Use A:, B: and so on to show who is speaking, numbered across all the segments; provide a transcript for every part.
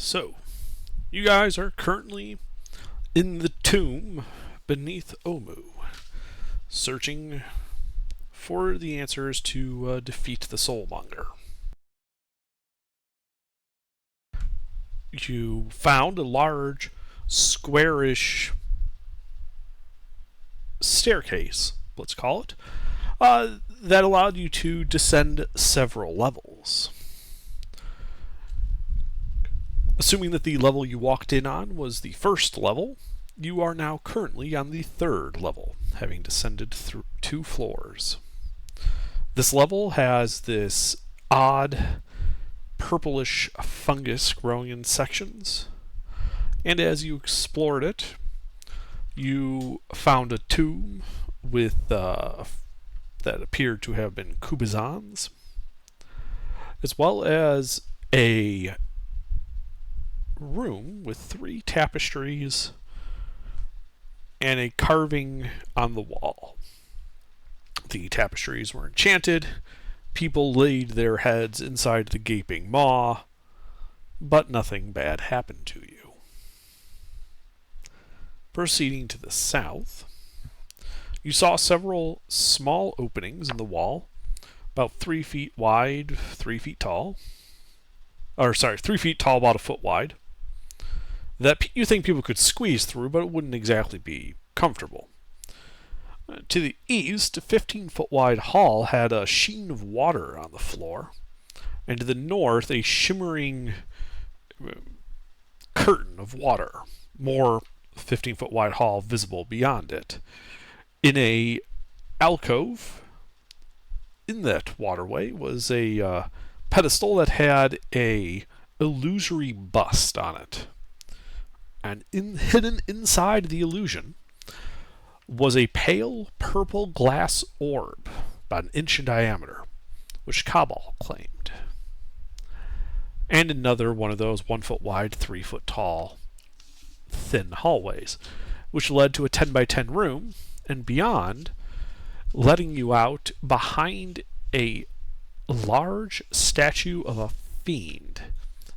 A: So, you guys are currently in the tomb beneath Omu, searching for the answers to defeat the Soulmonger. You found a large, squarish staircase, let's call it, that allowed you to descend several levels. Assuming that the level you walked in on was the first level, you are now currently on the third level, having descended through 2 floors. This level has this odd purplish fungus growing in sections, and as you explored it, you found a tomb with that appeared to have been Kubazans, as well as a room with 3 tapestries and a carving on the wall. The tapestries were enchanted. People laid their heads inside the gaping maw, but nothing bad happened to you. Proceeding to the south, you saw several small openings in the wall, about 3 feet wide, 3 feet tall. 3 feet tall, about a foot wide, that you think people could squeeze through, but it wouldn't exactly be comfortable. To the east, a 15-foot wide hall had a sheen of water on the floor, and to the north, a shimmering curtain of water, more 15-foot wide hall visible beyond it. In a alcove in that waterway was a pedestal that had a illusory bust on it. And hidden inside the illusion was a pale purple glass orb, about an inch in diameter, which Cabal claimed. And another one of those 1 foot wide, 3 foot tall, thin hallways, which led to a 10 by 10 room, and beyond, letting you out behind a large statue of a fiend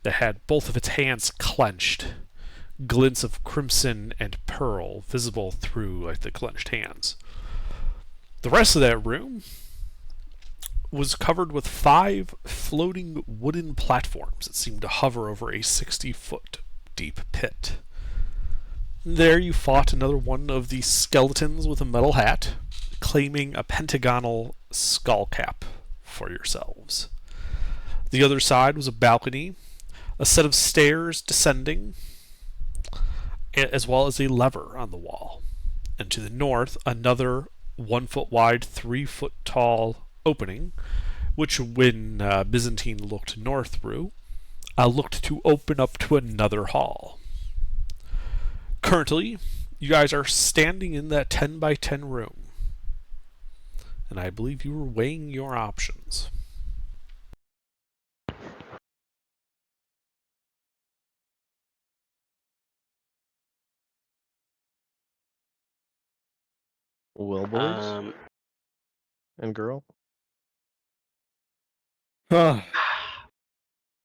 A: that had both of its hands clenched, glints of crimson and pearl visible through the clenched hands. The rest of that room was covered with 5 floating wooden platforms that seemed to hover over a 60-foot deep pit. There you fought another one of the skeletons with a metal hat, claiming a pentagonal skull cap for yourselves. The other side was a balcony, a set of stairs descending, as well as a lever on the wall. And to the north, another 1 foot wide, 3 foot tall opening, which when Byzantine looked north through, looked to open up to another hall. Currently, you guys are standing in that 10 by 10 room, and I believe you were weighing your options.
B: Well, boys and girl.
C: Huh.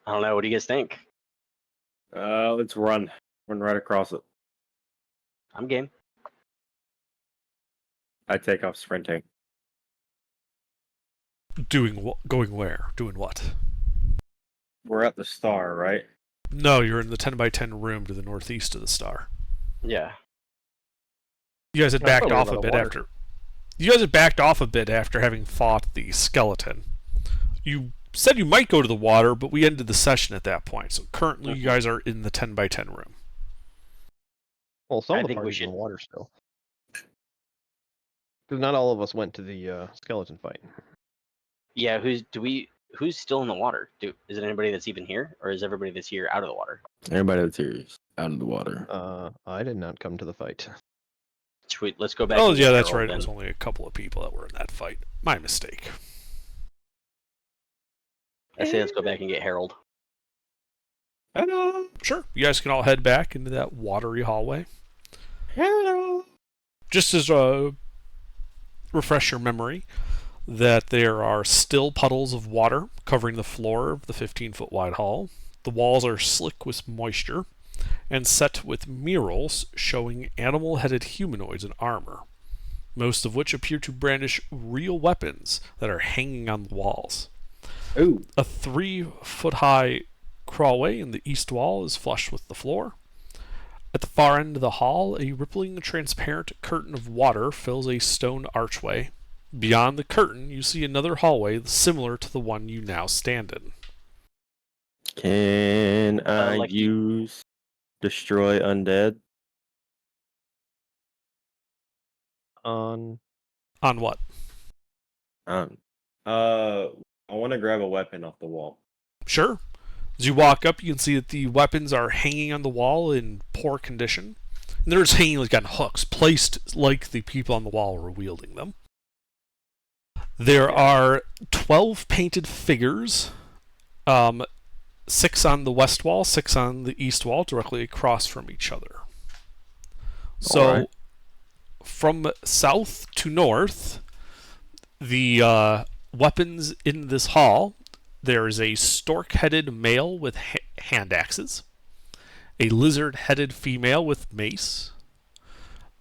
D: I don't know. What do you guys think?
C: Let's run. Run right across it.
D: I'm game.
C: I take off sprinting.
A: Going where? Doing what?
C: We're at the star, right?
A: No, you're in the 10 by 10 room to the northeast of the star.
D: Yeah.
A: You guys had backed off a bit after. You guys had backed off a bit after having fought the skeleton. You said you might go to the water, but we ended the session at that point. So currently, you guys are in the 10 by 10 room.
B: Well, some
D: I
B: of the
D: think we
B: party's in
D: should-
B: the water still. Because not all of us went to the skeleton fight.
D: Yeah. Who's still in the water? Is it anybody that's even here, or is everybody that's here out of the water?
E: Everybody that's here is out of the water.
B: I did not come to the fight.
D: Let's go back.
A: Oh,
D: and
A: yeah,
D: get
A: that's
D: Harold
A: right.
D: then.
A: It was only a couple of people that were in that fight. My mistake.
D: I say let's go back and get Harold.
C: Hello.
A: Sure. You guys can all head back into that watery hallway.
C: Hello.
A: Just as a refresh your memory, that there are still puddles of water covering the floor of the 15-foot wide hall. The walls are slick with moisture and set with murals showing animal-headed humanoids in armor, most of which appear to brandish real weapons that are hanging on the walls.
C: Ooh.
A: A 3-foot-high crawlway in the east wall is flush with the floor. At the far end of the hall, a rippling, transparent curtain of water fills a stone archway. Beyond the curtain, you see another hallway similar to the one you now stand in.
E: Can I
D: like-
E: use destroy undead?
B: On
A: On what?
C: I want to grab a weapon off the wall.
A: Sure. As you walk up, you can see that the weapons are hanging on the wall in poor condition. And they're just hanging like on hooks, placed like the people on the wall were wielding them. There are 12 painted figures, 6 on the west wall, 6 on the east wall, directly across from each other. So,
E: Alright.
A: from south to north, the weapons in this hall, there is a stork-headed male with hand axes, a lizard-headed female with mace,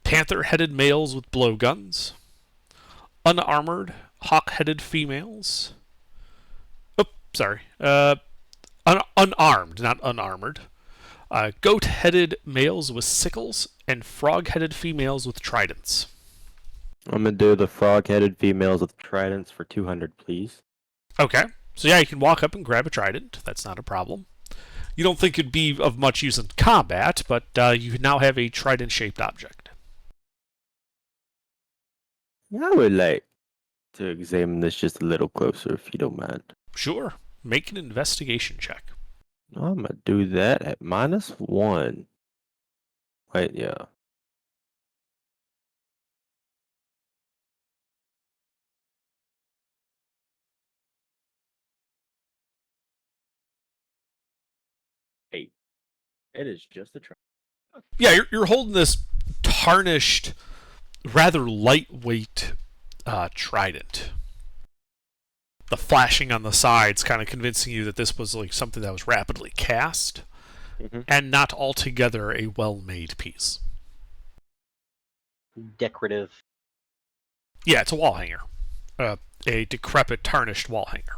A: panther-headed males with blowguns, unarmored, hawk-headed females. Unarmed, not unarmored. Goat-headed males with sickles, and frog-headed females with tridents.
E: I'm gonna do the frog-headed females with tridents for 200, please.
A: Okay. So yeah, you can walk up and grab a trident. That's not a problem. You don't think it'd be of much use in combat, but you now have a trident-shaped object.
E: I would like to examine this just a little closer, if you don't mind.
A: Sure. Make an investigation check.
E: I'm gonna do that at -1. Wait, yeah.
C: Hey, it is just a try.
A: Yeah, you're holding this tarnished, rather lightweight trident. The flashing on the sides kind of convincing you that this was like something that was rapidly cast and not altogether a well-made piece.
D: Decorative.
A: Yeah, it's a wall hanger. A decrepit, tarnished wall hanger.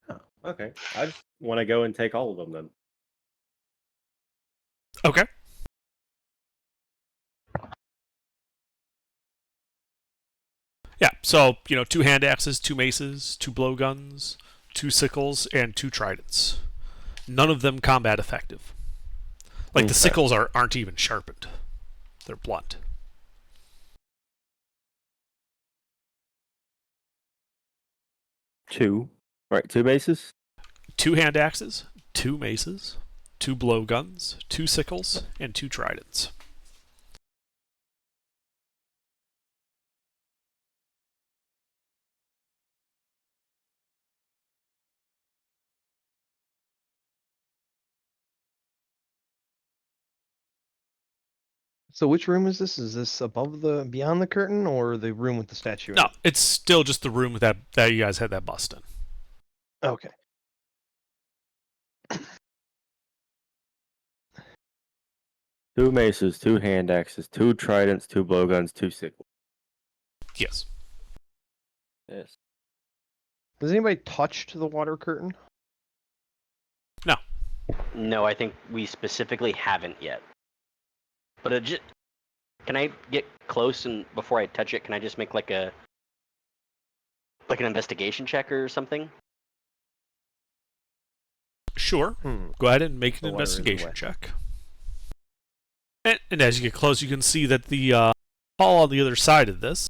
C: Oh, okay. I just want to go and take all of them then.
A: Okay. Yeah, so, 2 hand axes, 2 maces, 2 blowguns, 2 sickles, and 2 tridents. None of them combat effective. Like, the
E: Okay.
A: sickles aren't even sharpened. They're blunt.
E: Two. Right, 2 bases?
A: 2 hand axes, 2 maces, 2 blowguns, 2 sickles, and 2 tridents.
B: So which room is this? Is this above beyond the curtain or the room with the statue in
A: No,
B: it?
A: it's still just the room that you guys had that bust in.
B: Okay.
E: Two maces, 2 hand axes, 2 tridents, 2 blowguns, 2 sickles.
A: Yes.
E: Yes.
B: Has anybody touched the water curtain?
D: No, I think we specifically haven't yet. But can I get close and before I touch it, can I just make like an investigation check or something?
A: Sure. Go ahead and make
B: The
A: an
B: water is
A: investigation
B: wet.
A: check. And as you get close, you can see that the hall on the other side of this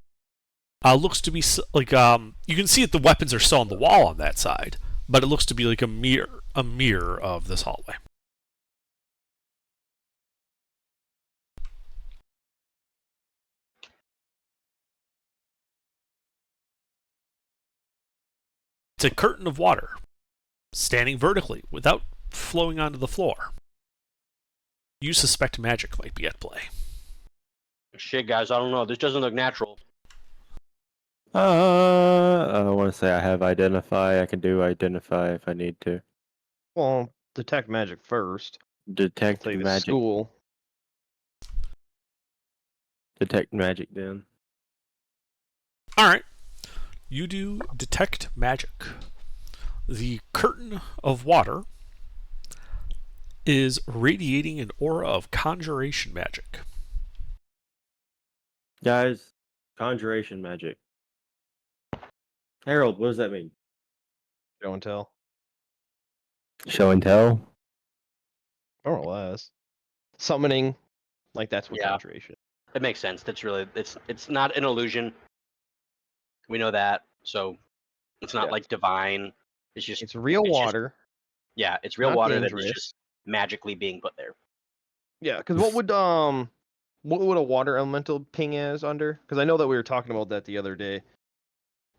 A: looks to be like you can see that the weapons are still on the wall on that side, but it looks to be like a mirror of this hallway. It's a curtain of water, standing vertically without flowing onto the floor. You suspect magic might be at play.
D: Shit, guys, I don't know. This doesn't look natural.
E: I want to say I have identify. I can do identify if I need to.
B: Well, detect magic first.
E: Detect
B: Say the
E: magic.
B: school.
E: Detect magic then.
A: Alright. You do detect magic. The curtain of water is radiating an aura of conjuration magic.
E: Guys, conjuration magic. Harold, what does that mean?
B: Show and tell.
E: Show and tell?
B: More or less. Summoning. Like that's what
D: Yeah.
B: conjuration.
D: It makes sense. That's really it's not an illusion. We know that, so it's not
C: Yeah.
D: like divine. It's just
B: It's real
D: it's just-
B: water.
D: yeah, it's real
B: not
D: water that is
B: dangerous.
D: just magically being put there.
B: Yeah, because what would a water elemental ping as under? Because I know that we were talking about that the other day.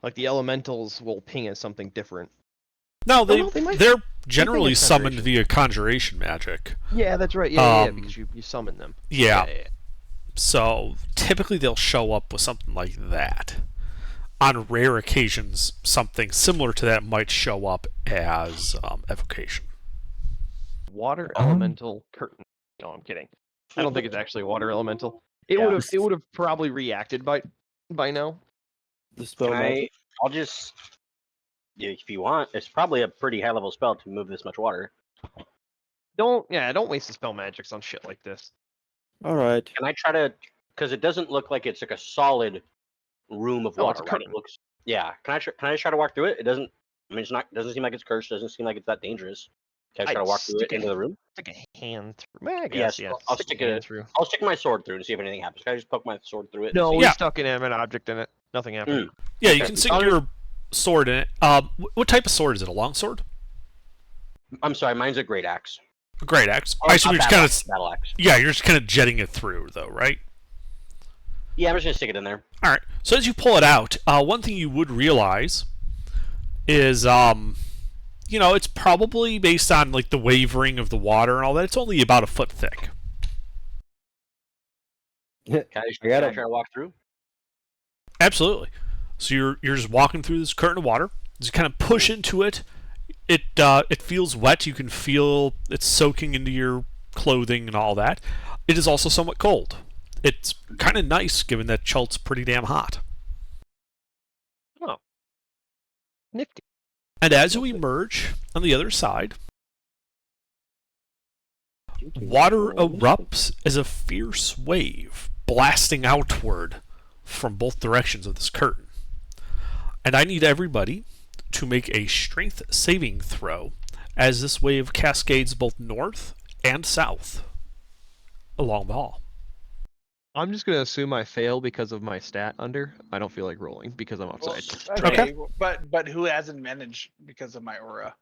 B: Like the elementals will ping as something different.
A: No,
B: no, they might-
A: they're generally
B: it's
A: summoned
B: conjuration.
A: via conjuration magic.
B: Yeah, that's right. Yeah,
A: Um,
B: because you summon them.
A: Yeah.
B: Yeah.
A: So typically they'll show up with something like that. On rare occasions, something similar to that might show up as evocation.
B: Water elemental curtain. No, I'm kidding. I don't think it's actually a water elemental. It
D: Yeah.
B: would have probably reacted by now.
E: The spell
D: Can
E: magic.
D: I'll just if you want. It's probably a pretty high level spell to move this much water.
B: Don't waste the spell magics on shit like this.
E: Alright.
D: Can I try to? Because it doesn't look like it's like a solid room of
B: No, it's
D: water,
B: a
D: right? It
B: curtain.
D: looks. Yeah. Can I just try to walk through it? It doesn't. I mean, it's not. Doesn't seem like it's cursed. Doesn't seem like it's that dangerous. Can I try
B: I'd
D: to walk through it
B: stick
D: into the room?
B: Stick a hand through. I guess,
D: Yes,
B: yeah.
D: I'll
B: stick
D: stick
B: a hand
D: it-
B: through.
D: I'll stick my sword through and see if anything happens. Can I just poke my sword through it? and
B: No,
D: see-
B: we
A: Yeah.
B: stuck an inanimate object in it. Nothing happened.
A: Yeah, you
D: Okay.
A: can stick
D: I'll
A: your sword in it. What type of sword is it? A long sword?
D: I'm sorry, mine's a great axe.
A: A great axe.
D: Oh,
A: I assume
D: not
A: you're just
D: battle
A: kind
D: axe,
A: of
D: battle axe.
A: yeah, you're just kind of jetting it through though, right?
D: Yeah, I'm just gonna stick it in there.
A: All right. So as you pull it out, one thing you would realize is, it's probably based on like the wavering of the water and all that. It's only about a foot thick.
D: Can I,
E: I
D: can
E: got
D: I
E: it.
D: try to walk through?
A: Absolutely. So you're just walking through this curtain of water. Just kind of push into it. It feels wet. You can feel it soaking into your clothing and all that. It is also somewhat cold. It's kind of nice given that Chult's pretty damn hot.
B: Nifty.
A: And as you emerge on the other side, water erupts as a fierce wave blasting outward from both directions of this curtain. And I need everybody to make a strength saving throw as this wave cascades both north and south along the hall.
B: I'm just gonna assume I fail because of my stat under. I don't feel like rolling because I'm
F: Well,
B: outside.
A: Okay.
F: But who hasn't managed because of my aura?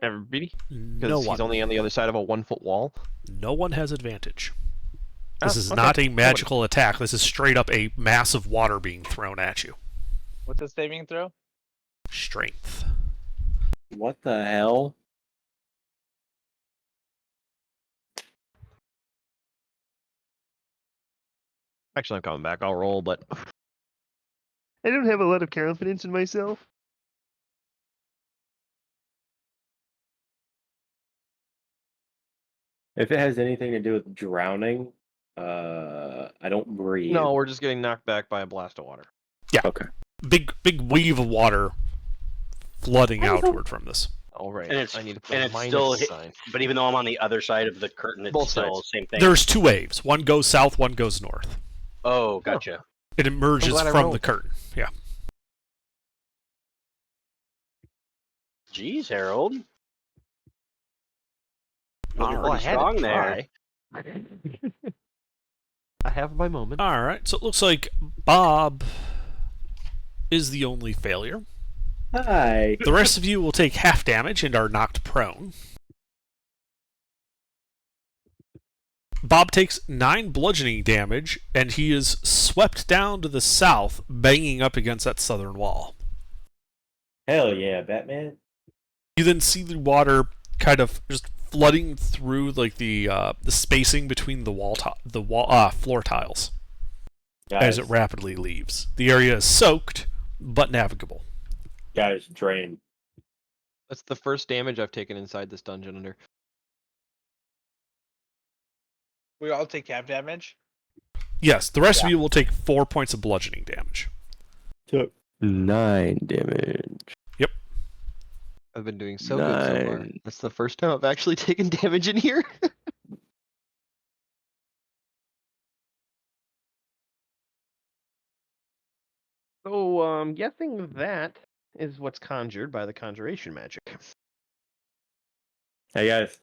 B: Everybody?
A: No
B: Because he's
A: one.
B: only on the other side of a 1-foot wall.
A: No one has advantage. This
B: Ah,
A: is
B: okay.
A: not a magical attack. This is straight up a mass of water being thrown at you.
F: What's the saving throw?
A: Strength.
E: What the hell?
B: Actually, I'm coming back. I'll roll, but I don't have a lot of confidence in myself.
E: If it has anything to do with drowning, I don't breathe.
B: No, we're just getting knocked back by a blast of water.
E: Okay.
A: Big wave of water flooding outward from this.
B: All right.
D: And it's-
B: I need to put
D: and
B: a
D: it's
B: minus
D: still hit-
B: sign.
D: But even though I'm on the other side of the curtain, it's
B: Both
D: still
B: sides.
D: the same thing.
A: There's two waves. One goes south, one goes north.
D: Oh, gotcha.
A: It emerges
B: glad I
A: from
B: rolled.
A: the curtain. Yeah.
D: Jeez, Harold.
A: All
D: You're
A: right.
D: pretty strong there.
B: I have my moment.
A: All right. So it looks like Bob is the only failure.
E: Hi.
A: The rest of you will take half damage and are knocked prone. Bob takes 9 bludgeoning damage, and he is swept down to the south, banging up against that southern wall.
E: Hell yeah, Batman.
A: You then see the water kind of just flooding through like the spacing between the floor tiles as
E: Guys,
A: it rapidly leaves. The area is soaked but navigable.
E: guys, drain.
B: That's the first damage I've taken inside this dungeon under.
F: We all take half damage.
A: Yes, the rest of you will take 4 points of bludgeoning damage.
E: Took 9 damage.
B: I've been doing so good so far.
E: 9.
B: That's the first time I've actually taken damage in here. So, guessing that is what's conjured by the conjuration magic.
E: Hey guys,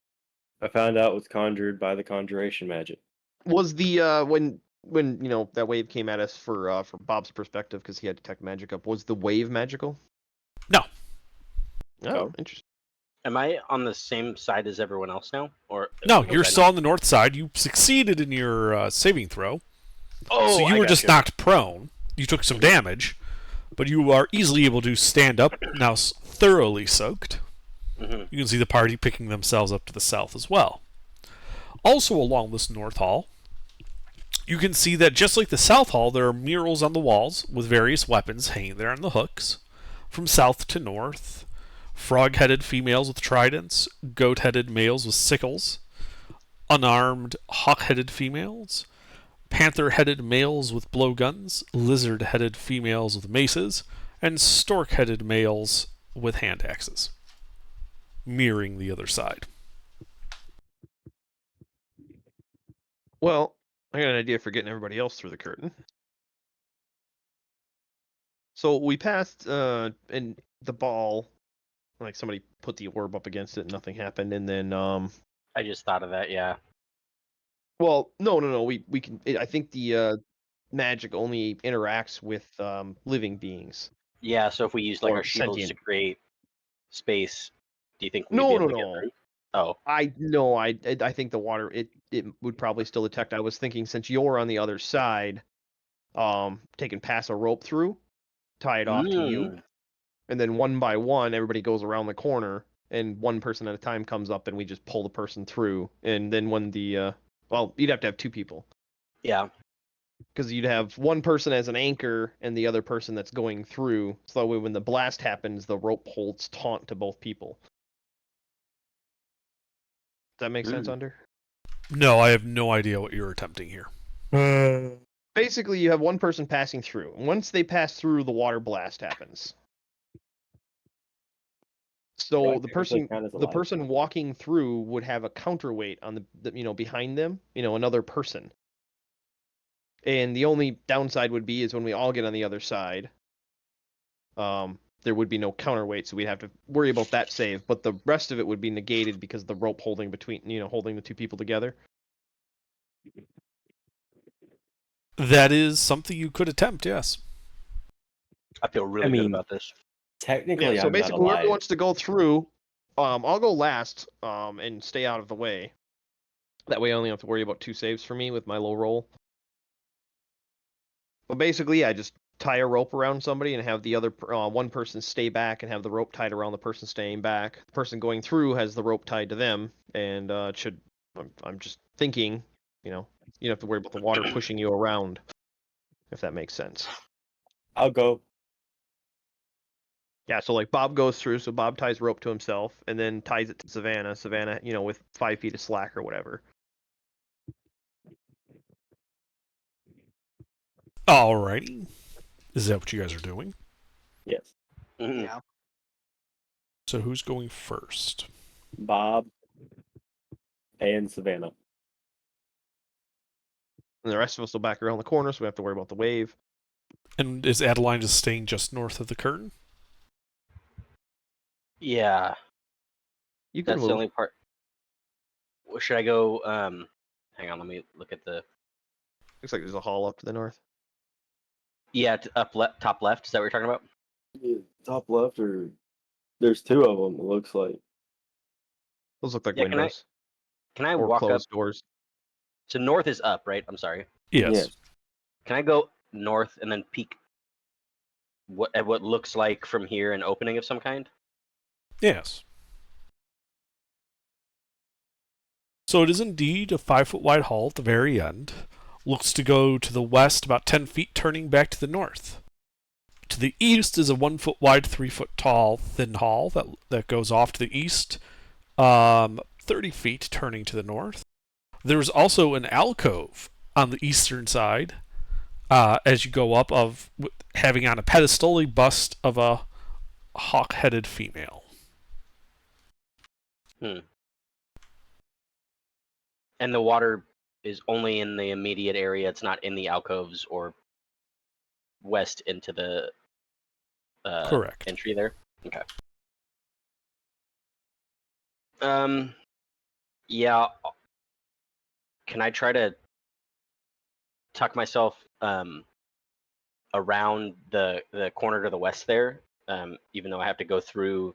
E: I found out what's conjured by the conjuration magic.
B: Was the when you know that wave came at us for Bob's perspective because he had detect magic up? Was the wave magical?
A: No.
B: Oh,
E: Oh.
B: interesting.
D: Am I on the same side as everyone else now? Or
A: No,
D: was
A: you're
D: I
A: still
D: not?
A: on the north side. You succeeded in your saving throw.
D: Oh,
A: So you
D: I
A: were
D: got
A: just
D: you.
A: knocked prone. You took some damage, but you are easily able to stand up, now thoroughly soaked.
D: Mhm.
A: You can see the party picking themselves up to the south as well. Also along this north hall, you can see that just like the south hall, there are murals on the walls with various weapons hanging there on the hooks. From south to north, frog-headed females with tridents, goat-headed males with sickles, unarmed hawk-headed females, panther-headed males with blowguns, lizard-headed females with maces, and stork-headed males with hand axes, mirroring the other side.
B: Well, I got an idea for getting everybody else through the curtain. So we passed and the ball, like somebody put the orb up against it and nothing happened, and then
D: I just thought of that. Yeah.
B: well, no, we can. I think the magic only interacts with living beings.
D: Yeah. So if we use like
B: Or
D: our shields
B: sentient.
D: to create space, do you think we'd
B: No,
D: be able
B: no,
D: to get
B: no.
D: through? Oh.
B: I think the water it would probably still detect. I was thinking since you're on the other side, taking pass a rope through, tie it off to you,
D: Mm.
B: and then one by one everybody goes around the corner and one person at a time comes up and we just pull the person through. And then when the well, you'd have to have 2 people
D: Yeah.
B: because you'd have one person as an anchor and the other person that's going through. So that way when the blast happens, the rope holds taut to both people. Does that make sense, Under?
A: No, I have no idea what you're attempting here.
B: Basically, you have one person passing through. Once they pass through, the water blast happens. So
C: Right,
B: the
C: it usually
B: person,
C: count as a
B: the
C: life.
B: person walking through would have a counterweight on the behind them, another person. And the only downside would be is when we all get on the other side, there would be no counterweight, so we'd have to worry about that save. But the rest of it would be negated because of the rope holding holding the 2 people together.
A: That is something you could attempt, yes.
D: I feel really
E: mean,
D: good about this.
C: Technically,
B: Yeah, so
C: I'm
B: basically,
C: not
B: whoever
C: alive.
B: wants to go through, I'll go last, and stay out of the way. That way, I only have to worry about 2 saves for me with my low roll. But basically, I just tie a rope around somebody and have the other one person stay back and have the rope tied around the person staying back. The person going through has the rope tied to them, and it should. I'm just thinking, you don't have to worry about the water pushing you around, if that makes sense.
E: I'll go.
B: Yeah, so like Bob goes through, so Bob ties rope to himself and then ties it to Savannah. Savannah, with 5 feet of slack or whatever.
A: Alrighty. Is that what you guys are doing?
E: Yes.
D: Mhm.
F: Yeah.
A: So who's going first?
E: Bob and Savannah.
B: And the rest of us will back around the corner, so we have to worry about the wave.
A: And is Adeline just staying just north of the curtain?
D: Yeah.
B: You can
D: That's
B: move.
D: the only part. Well, should I go? Hang on. Let me look at the.
B: Looks like there's a hall up to the north.
D: Yeah, top left. Is that what you're talking about?
E: Top left, or there's 2 of them. It looks like.
B: Those look like
D: Yeah, can
B: windows
D: I
B: or
D: walk up?
B: closed doors.
D: So north is up, right? I'm sorry.
A: Yes.
E: Yes.
D: Can I go north and then peek at what looks like from here an opening of some kind?
A: Yes. So it is indeed a 5-foot wide hall at the very end. Looks to go to the west about 10 feet, turning back to the north. To the east is a 1 foot wide, 3 foot tall, thin hall that goes off to the east, 30 feet turning to the north. There's also an alcove on the eastern side as you go up, of having on a pedestal a bust of a hawk-headed female.
D: And the water is only in the immediate area. It's not in the alcoves or west into the
A: Correct.
D: entry there. Okay. Yeah. Can I try to tuck myself around the corner to the west there? Even though I have to go through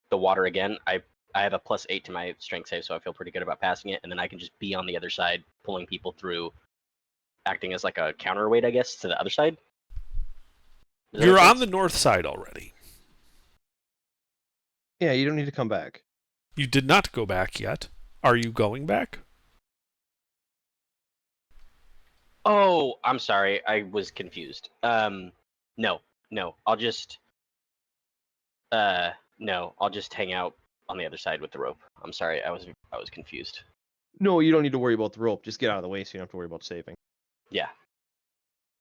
D: the water again, I have a +8 to my strength save, so I feel pretty good about passing it. And then I can just be on the other side, pulling people through, acting as like a counterweight, I guess, to the other side.
A: You're on the north side already.
B: Yeah, you don't need to come back.
A: You did not go back yet. Are you going back?
D: Oh, I'm sorry. I was confused. No. I'll just hang out on the other side with the rope. I'm sorry. I was confused.
B: No, you don't need to worry about the rope. Just get out of the way so you don't have to worry about saving.
D: Yeah.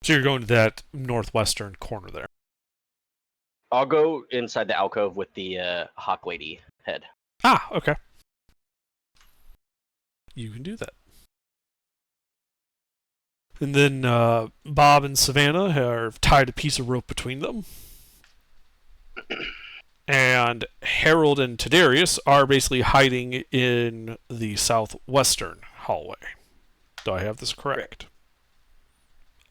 A: So you're going to that northwestern corner there.
D: I'll go inside the alcove with the hawk lady head.
A: Ah, okay. You can do that. And then Bob and Savannah have tied a piece of rope between them. And Harold and Tadarius are basically hiding in the southwestern hallway. Do I have this correct?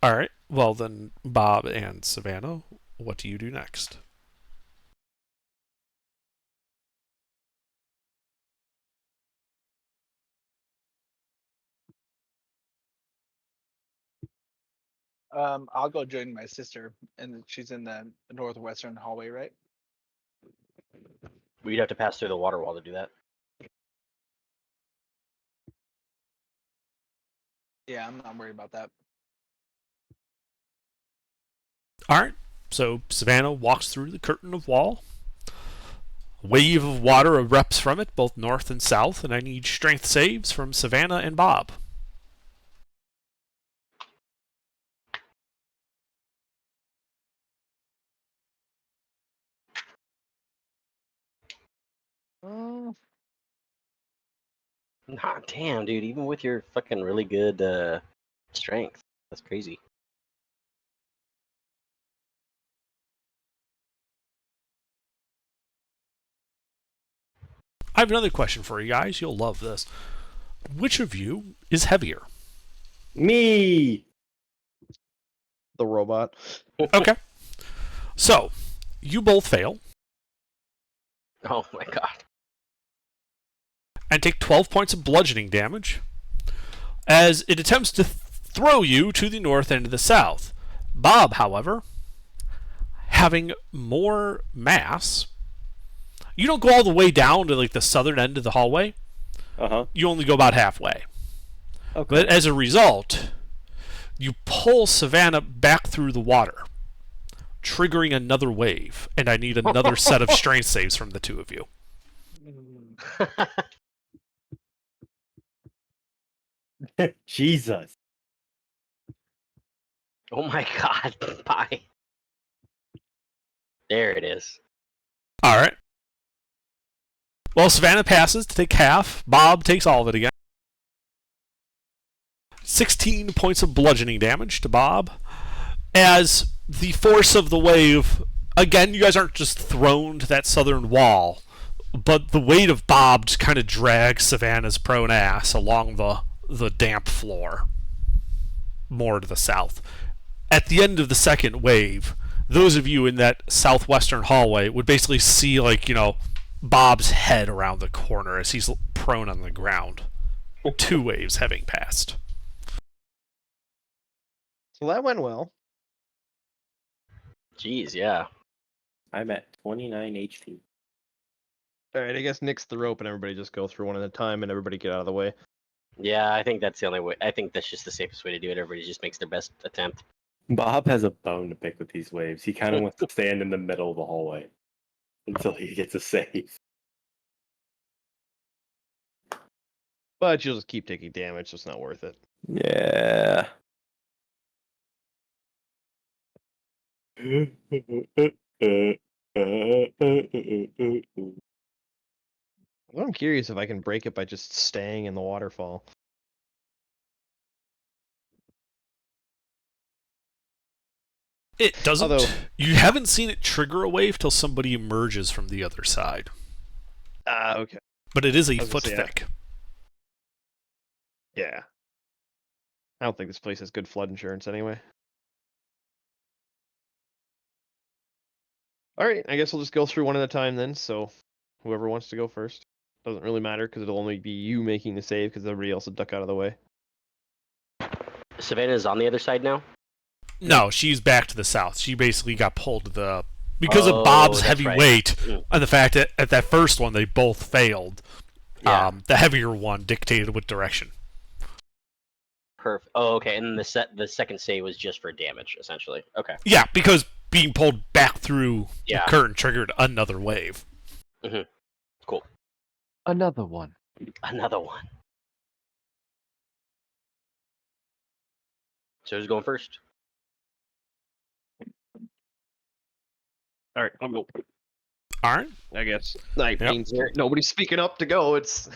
A: All right. Well, then, Bob and Savannah, what do you do next?
F: I'll go join my sister, and she's in the northwestern hallway, right?
D: We'd have to pass through the water wall to do that.
F: Yeah, I'm not worried about that.
A: All right. So Savannah walks through the curtain of wall. A wave of water erupts from it, both north and south, and I need strength saves from Savannah and Bob.
D: Nah, damn, dude. Even with your fucking really good strength, that's crazy.
A: I have another question for you guys. You'll love this. Which of you is heavier?
C: Me.
B: The robot.
A: Okay. So, you both fail
D: Oh my god.
A: and take 12 points of bludgeoning damage as it attempts to throw you to the north and to the south. Bob, however, having more mass, you don't go all the way down to like the southern end of the hallway. You only go about halfway.
C: Okay.
A: But as a result, you pull Savannah back through the water, triggering another wave, and I need another set of strength saves from the two of you.
C: Jesus.
D: Oh my god. Bye. There it is.
A: All right. Well, Savannah passes to take half. Bob takes all of it again. 16 points of bludgeoning damage to Bob. As the force of the wave, again, you guys aren't just thrown to that southern wall, but the weight of Bob just kind of drags Savannah's prone ass along the damp floor, more to the south. At the end of the second wave, those of you in that southwestern hallway would basically see, like, you know, Bob's head around the corner as he's prone on the ground. 2 waves having passed.
B: So that went well.
D: Jeez, yeah.
C: I'm at 29 HP.
B: All right, I guess nix the rope and everybody just go through one at a time and everybody get out of the way.
D: Yeah, I think that's the only way. I think that's just the safest way to do it. Everybody just makes their best attempt.
C: Bob has a bone to pick with these waves. He kind of wants to stand in the middle of the hallway until he gets a save.
B: But you'll just keep taking damage, so it's not worth it.
E: Yeah.
B: I'm curious if I can break it by just staying in the waterfall.
A: It doesn't.
B: Although-
A: You haven't seen it trigger a wave till somebody emerges from the other side.
B: Okay.
A: But it is a
B: I was
A: foot
B: gonna say,
A: thick.
B: Yeah. I don't think this place has good flood insurance anyway. Alright, I guess we'll just go through one at a time then, so whoever wants to go first. Doesn't really matter, because it'll only be you making the save, because everybody else will duck out of the way.
D: Savannah's on the other side now.
A: No, she's back to the south. She basically got pulled to the because
D: Oh,
A: of Bob's
D: that's
A: heavy
D: right.
A: weight
D: Mm.
A: and the fact that at that first one they both failed.
D: Yeah.
A: The heavier one dictated what direction.
D: Perfect. Oh, okay. And the second save was just for damage, essentially. Okay.
A: Yeah, because being pulled back through
D: Yeah.
A: the current triggered another wave.
D: Cool.
G: Another one.
D: Another one. So who's going first?
B: Alright, I'll go.
A: All right,
B: I guess. Night
A: Yep.
B: means nobody's speaking up to go. It's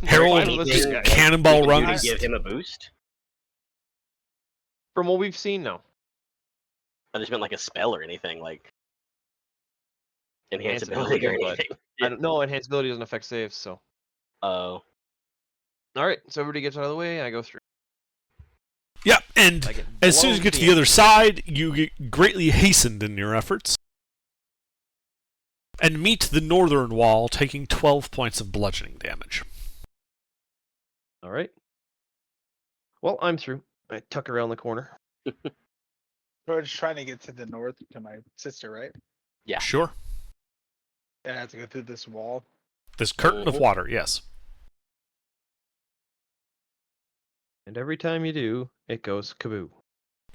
A: Harold,
B: Fine with
D: Anything-
B: this guy.
A: cannonball
D: Anything to
A: runs.
D: give him a boost.
B: From what we've seen, no.
D: I just meant like a spell or anything, like enhance
B: Enhance
D: ability or
B: ability, but
D: anything.
B: I don't know. Enhanceability doesn't affect saves, so.
D: Oh,
B: Alright, so everybody gets out of the way, and I go through.
A: Yeah, and
B: I get
A: as soon as you
B: blown
A: get to the other side, you get greatly hastened in your efforts and meet the northern wall, taking 12 points of bludgeoning damage.
B: Alright. Well, I'm through. I tuck around the corner.
F: We're just trying to get to the north to my sister, right?
D: Yeah.
A: Sure.
F: Yeah, I have to go through this wall.
A: This curtain of
D: Mhm.
A: water, yes.
B: And every time you do, it goes kaboo.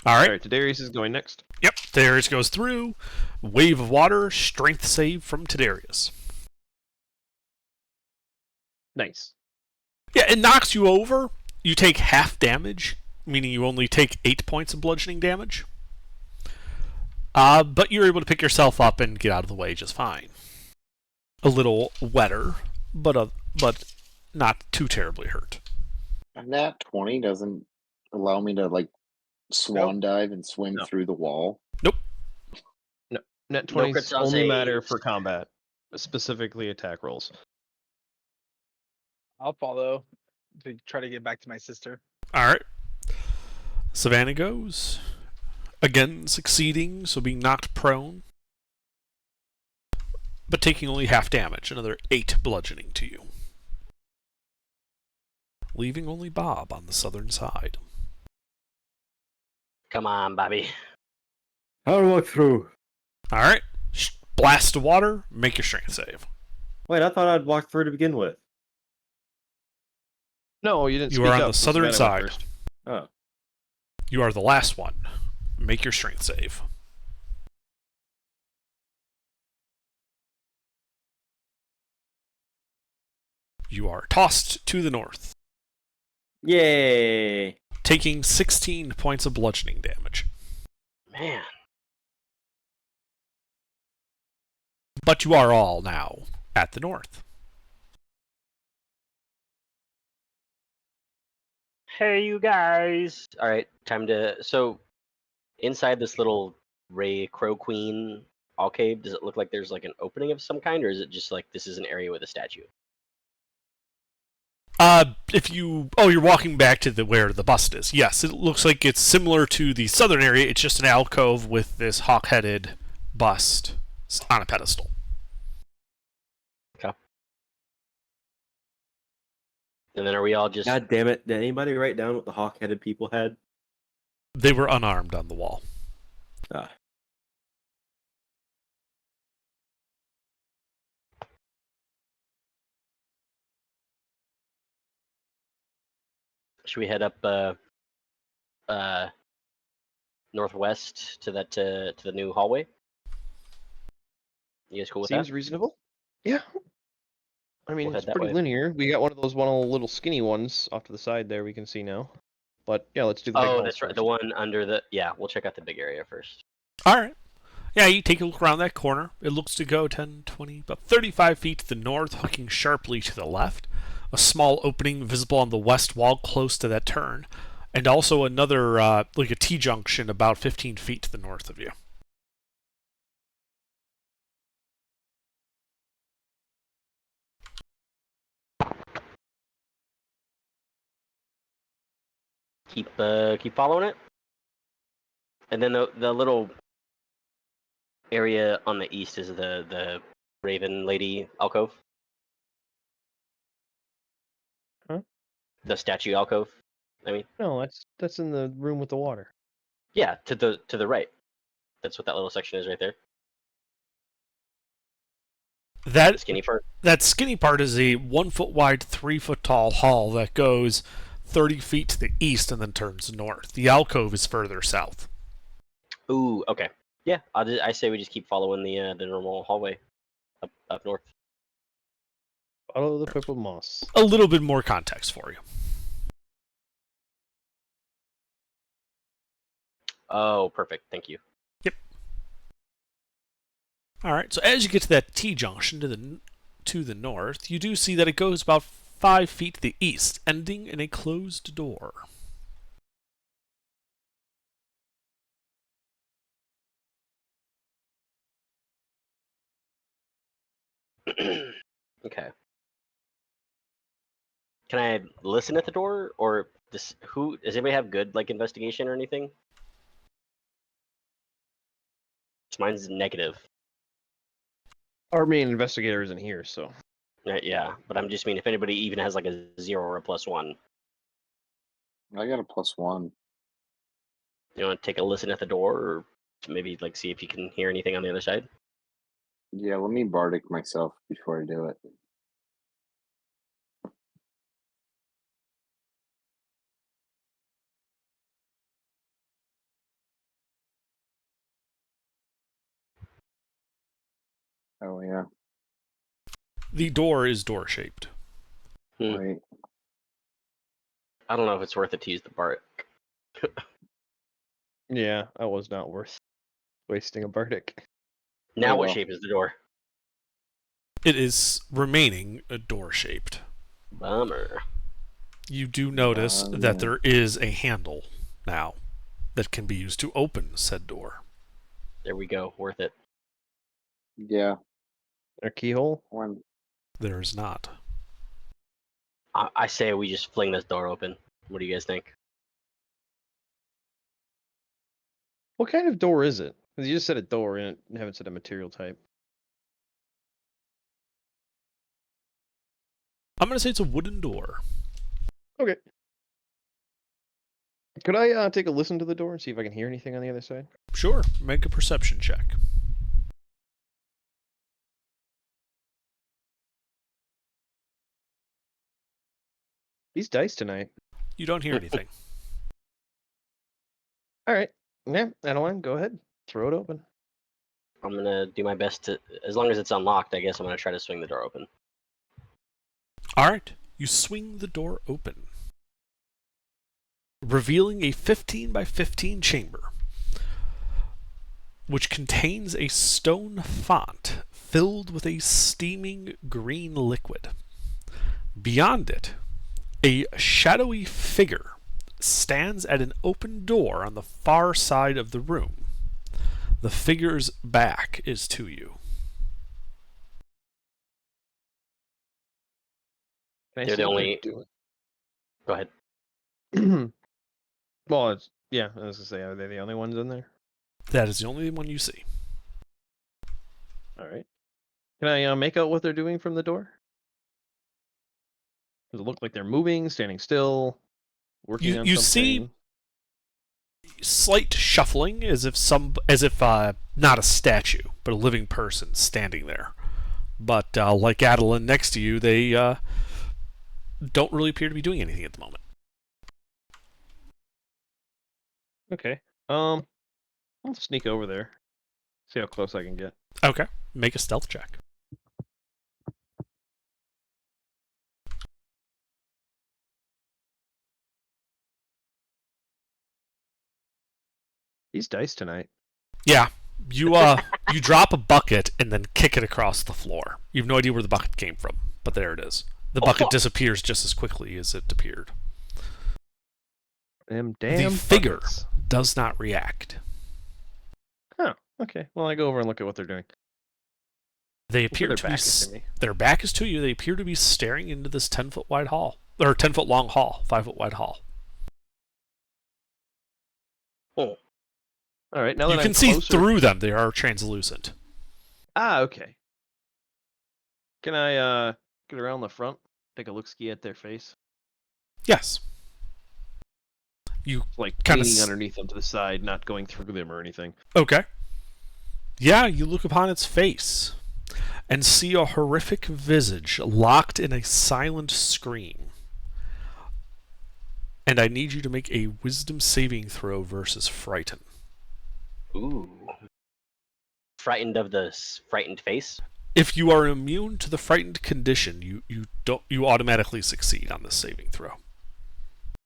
A: All right.
B: Alright, Darius is going next.
A: Yep, Darius goes through. Wave of water, strength save from Tadarius.
B: Nice.
A: Yeah, it knocks you over. You take half damage, meaning you only take 8 points of bludgeoning damage. But you're able to pick yourself up and get out of the way just fine. A little wetter, but not too terribly hurt.
H: And that 20 doesn't allow me to like swan dive and swim
B: No.
H: through the wall.
B: Net
D: No
B: 20s
D: crits on
B: only matter
D: saves.
B: for combat, specifically attack rolls.
F: I'll follow to try to get back to my sister.
A: All right. Savannah goes. Again, succeeding, so being knocked prone. But taking only half damage, another 8 bludgeoning to you. Leaving only Bob on the southern side.
D: come on, Bobby.
C: How to walk through?
A: All right. Blast of water, make your strength save.
C: Wait, I thought I'd walk through to begin with.
B: No, you didn't
A: You
B: speak
A: are on
B: up,
A: the
B: so
A: southern
B: Savannah went
A: side.
B: first.
C: Oh.
A: You are the last one. Make your strength save. You are tossed to the north,
C: Yay!
A: taking 16 points of bludgeoning damage.
D: Man.
A: But you are all now at the north.
D: Hey, you guys. All right, time to. So, inside this little Ray Crow Queen alcove, does it look like there's like an opening of some kind, or is it just like this is an area with a statue?
A: You're walking back to where the bust is. Yes, it looks like it's similar to the southern area. It's just an alcove with this hawk-headed bust on a pedestal.
D: And then are we all just?
C: God damn it! Did anybody write down what the hawk-headed people had?
A: They were unarmed on the wall.
C: Ah.
D: Should we head up northwest to that to the new hallway. You guys cool with
B: Seems
D: that?
B: reasonable. Yeah. I mean,
D: We'll
B: it's
D: head that
B: pretty
D: way.
B: linear. We got one of those little skinny ones off to the side there we can see now. But yeah, let's do the big
D: Oh,
B: halls
D: that's right.
B: first.
D: The one under the we'll check out the big area first.
A: All right. Yeah, you take a look around that corner. It looks to go 10, 20, about 35 feet to the north, hooking sharply to the left. A small opening visible on the west wall close to that turn. And also another, like a T-junction about 15 feet to the north of you.
D: Keep following it. And then the little area on the east is the Raven Lady alcove.
B: Huh?
D: The statue alcove. I mean,
B: No, that's in the room with the water.
D: yeah, to the right. That's what that little section is right there.
A: That
D: Skinny part.
A: that skinny part is a 1 foot wide, 3 foot tall hall that goes 30 feet to the east and then turns north. The alcove is further south.
D: Ooh, okay. Yeah, I say we just keep following the normal hallway up north.
B: Follow the purple moss.
A: A little bit more context for you.
D: Oh, perfect. Thank you.
A: All right. So as you get to that T-junction to the north, you do see that it goes about 5 feet to the east, ending in a closed door.
D: Okay. Can I listen at the door, or does anybody have good like investigation or anything? Mine's negative.
B: Our main investigator isn't here, so
D: Yeah, but I'm just mean if anybody even has like a 0 or a +1.
H: I got a +1.
D: You want to take a listen at the door, or maybe like see if you can hear anything on the other side?
H: Yeah, let me Bardic myself before I do it. Oh yeah.
A: The door is door-shaped.
D: Hmm.
H: Wait.
D: I don't know if it's worth it to use the Bardic.
B: yeah, that was not worth wasting a Bardic.
D: Now,
H: Oh,
D: what
H: well.
D: shape is the door?
A: It is remaining a door-shaped.
D: Bummer.
A: You do notice
H: Yeah.
A: that there is a handle now that can be used to open said door.
D: There we go. Worth it.
H: Yeah.
B: Our keyhole.
H: One.
A: There is not.
D: I say we just fling this door open. What do you guys think?
B: What kind of door is it? Because you just said a door and haven't said a material type.
A: I'm going to say it's a wooden door.
B: Okay. Could I take a listen to the door and see if I can hear anything on the other side?
A: Sure, make a perception check.
B: These dice tonight.
A: You don't hear anything.
B: All right. Yeah, Adeline, go ahead. Throw it open.
D: I'm gonna do my best to, as long as it's unlocked, I guess I'm gonna try to swing the door open.
A: All right, you swing the door open, revealing a 15 by 15 chamber, which contains a stone font filled with a steaming green liquid. Beyond it, a shadowy figure stands at an open door on the far side of the room. The figure's back is to you.
B: Can I
D: They're
B: see
D: the
B: what
D: only-
B: doing?
D: Go ahead.
B: Well, it's yeah. I was gonna say, are they the only ones in there?
A: That is the only one you see.
B: All right. Can I make out what they're doing from the door? Does it look like they're moving, standing still, working
A: You-
B: on
A: you see-
B: something?
A: Slight shuffling, as if not a statue, but a living person standing there. But like Adeline next to you, they don't really appear to be doing anything at the moment.
B: Okay. I'll sneak over there. See how close I can get.
A: Okay. Make a stealth check.
B: These dice tonight.
A: Yeah. You you drop a bucket and then kick it across the floor. You have no idea where the bucket came from, but there it is. The bucket disappears just as quickly as it appeared.
B: Them damn
A: the figure
B: buckets.
A: does not react.
B: Oh, okay. Well, I go over and look at what they're doing.
A: They
B: Hopefully
A: appear
B: their
A: to be
B: back is to me.
A: their back is to you. They appear to be staring into this 10-foot wide hall, or 10-foot long hall, 5-foot wide hall.
D: Oh,
B: All right. Now
A: You
B: that
A: can
B: I'm
A: see
B: closer...
A: through them. They are translucent.
B: Ah, okay. Can I get around the front, take a look ski at their face,
A: Yes. You
B: like
A: Kinda
B: leaning
A: s-
B: underneath them to the side, not going through them or anything?
A: okay? Yeah, you look upon its face and see a horrific visage locked in a silent scream. And I need you to make a wisdom saving throw versus frighten.
D: ooh. Frightened of the frightened face.
A: If you are immune to the frightened condition, you automatically succeed on this saving throw.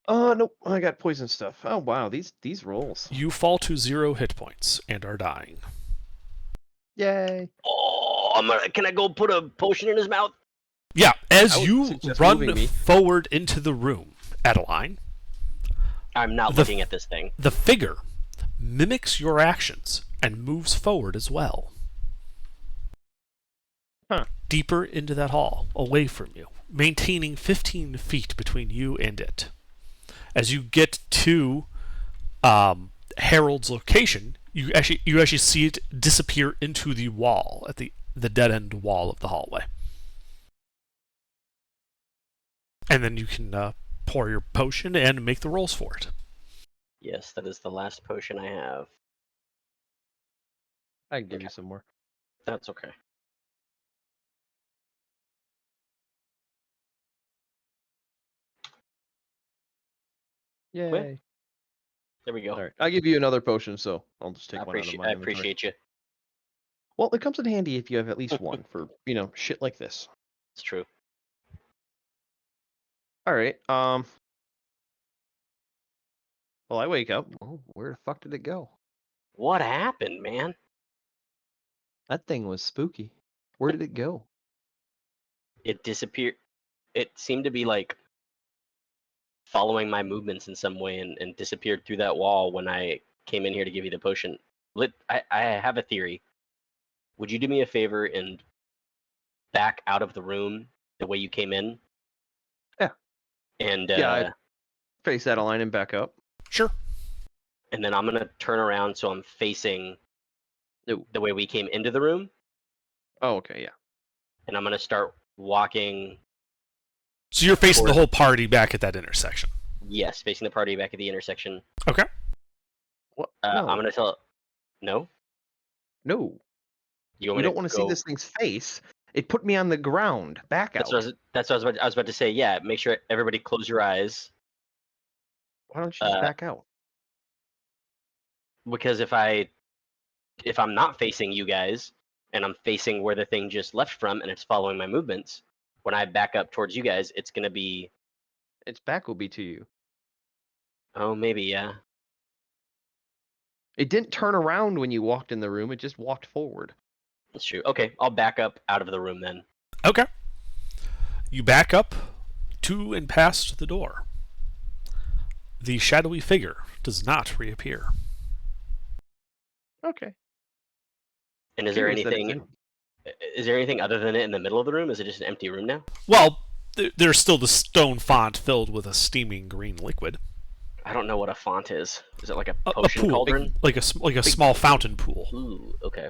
B: Nope. I got poison stuff. Oh wow, these rolls.
A: You fall to 0 hit points and are dying.
B: Yay!
D: Oh, can I go put a potion in his mouth?
A: Yeah, as
B: I would
A: you
B: suggest
A: run
B: moving me.
A: forward into the room, Adeline,
D: I'm not
A: The
D: looking at this thing.
A: the figure mimics your actions and moves forward as well.
B: Huh.
A: Deeper into that hall, away from you, maintaining 15 feet between you and it. As you get to Harold's location, you actually see it disappear into the wall at the dead end wall of the hallway. And then you can pour your potion and make the rolls for it.
D: Yes, that is the last potion I have.
B: I can give you some more.
D: That's okay.
B: Yay!
D: There we go.
B: All right, I'll give you another potion, so I'll just take one out of my
D: I
B: inventory.
D: appreciate you.
B: Well, it comes in handy if you have at least one for shit like this.
D: It's true.
B: All right. Well, I wake up. Oh, where the fuck did it go?
D: What happened, man?
B: That thing was spooky. Where did it go?
D: It disappeared. It seemed to be like following my movements in some way and disappeared through that wall when I came in here to give you the potion. I have a theory. Would you do me a favor and back out of the room the way you came in?
B: Yeah.
D: And
B: Yeah, face that line and back up.
A: Sure.
D: and then I'm gonna turn around so I'm facing
B: No.
D: the way we came into the room,
B: Oh, okay, yeah.
D: and I'm gonna start walking.
A: So you're facing the
D: Toward-
A: whole party back at that intersection.
D: Yes, facing the party back at the intersection.
A: Okay.
B: What?
D: I'm gonna tell. No,
B: No.
D: you want
B: We
D: me
B: don't
D: to
B: want to see
D: go-
B: this thing's face. It put me on the ground. Back out.
D: That's what I was about to say. Yeah, make sure everybody close your eyes,
B: Why don't you just
D: uh,
B: back out?
D: because if I'm not facing you guys and I'm facing where the thing just left from and it's following my movements, when I back up towards you guys, it's gonna be.
B: Its back will be to you.
D: Oh, maybe, yeah.
B: It didn't turn around when you walked in the room. It just walked forward.
D: That's true. Okay, I'll back up out of the room then.
A: Okay. You back up to and past the door. The shadowy figure does not reappear.
B: Okay.
D: And is there
B: Curious that it's
D: anything?
B: empty.
D: Is there anything other than it in the middle of the room? Is it just an empty room now?
A: Well, there's still the stone font filled with a steaming green liquid.
D: I don't know what a font is. Is it like a
A: A
D: potion
A: pool,
D: cauldron?
A: like a small fountain pool.
D: Ooh, okay.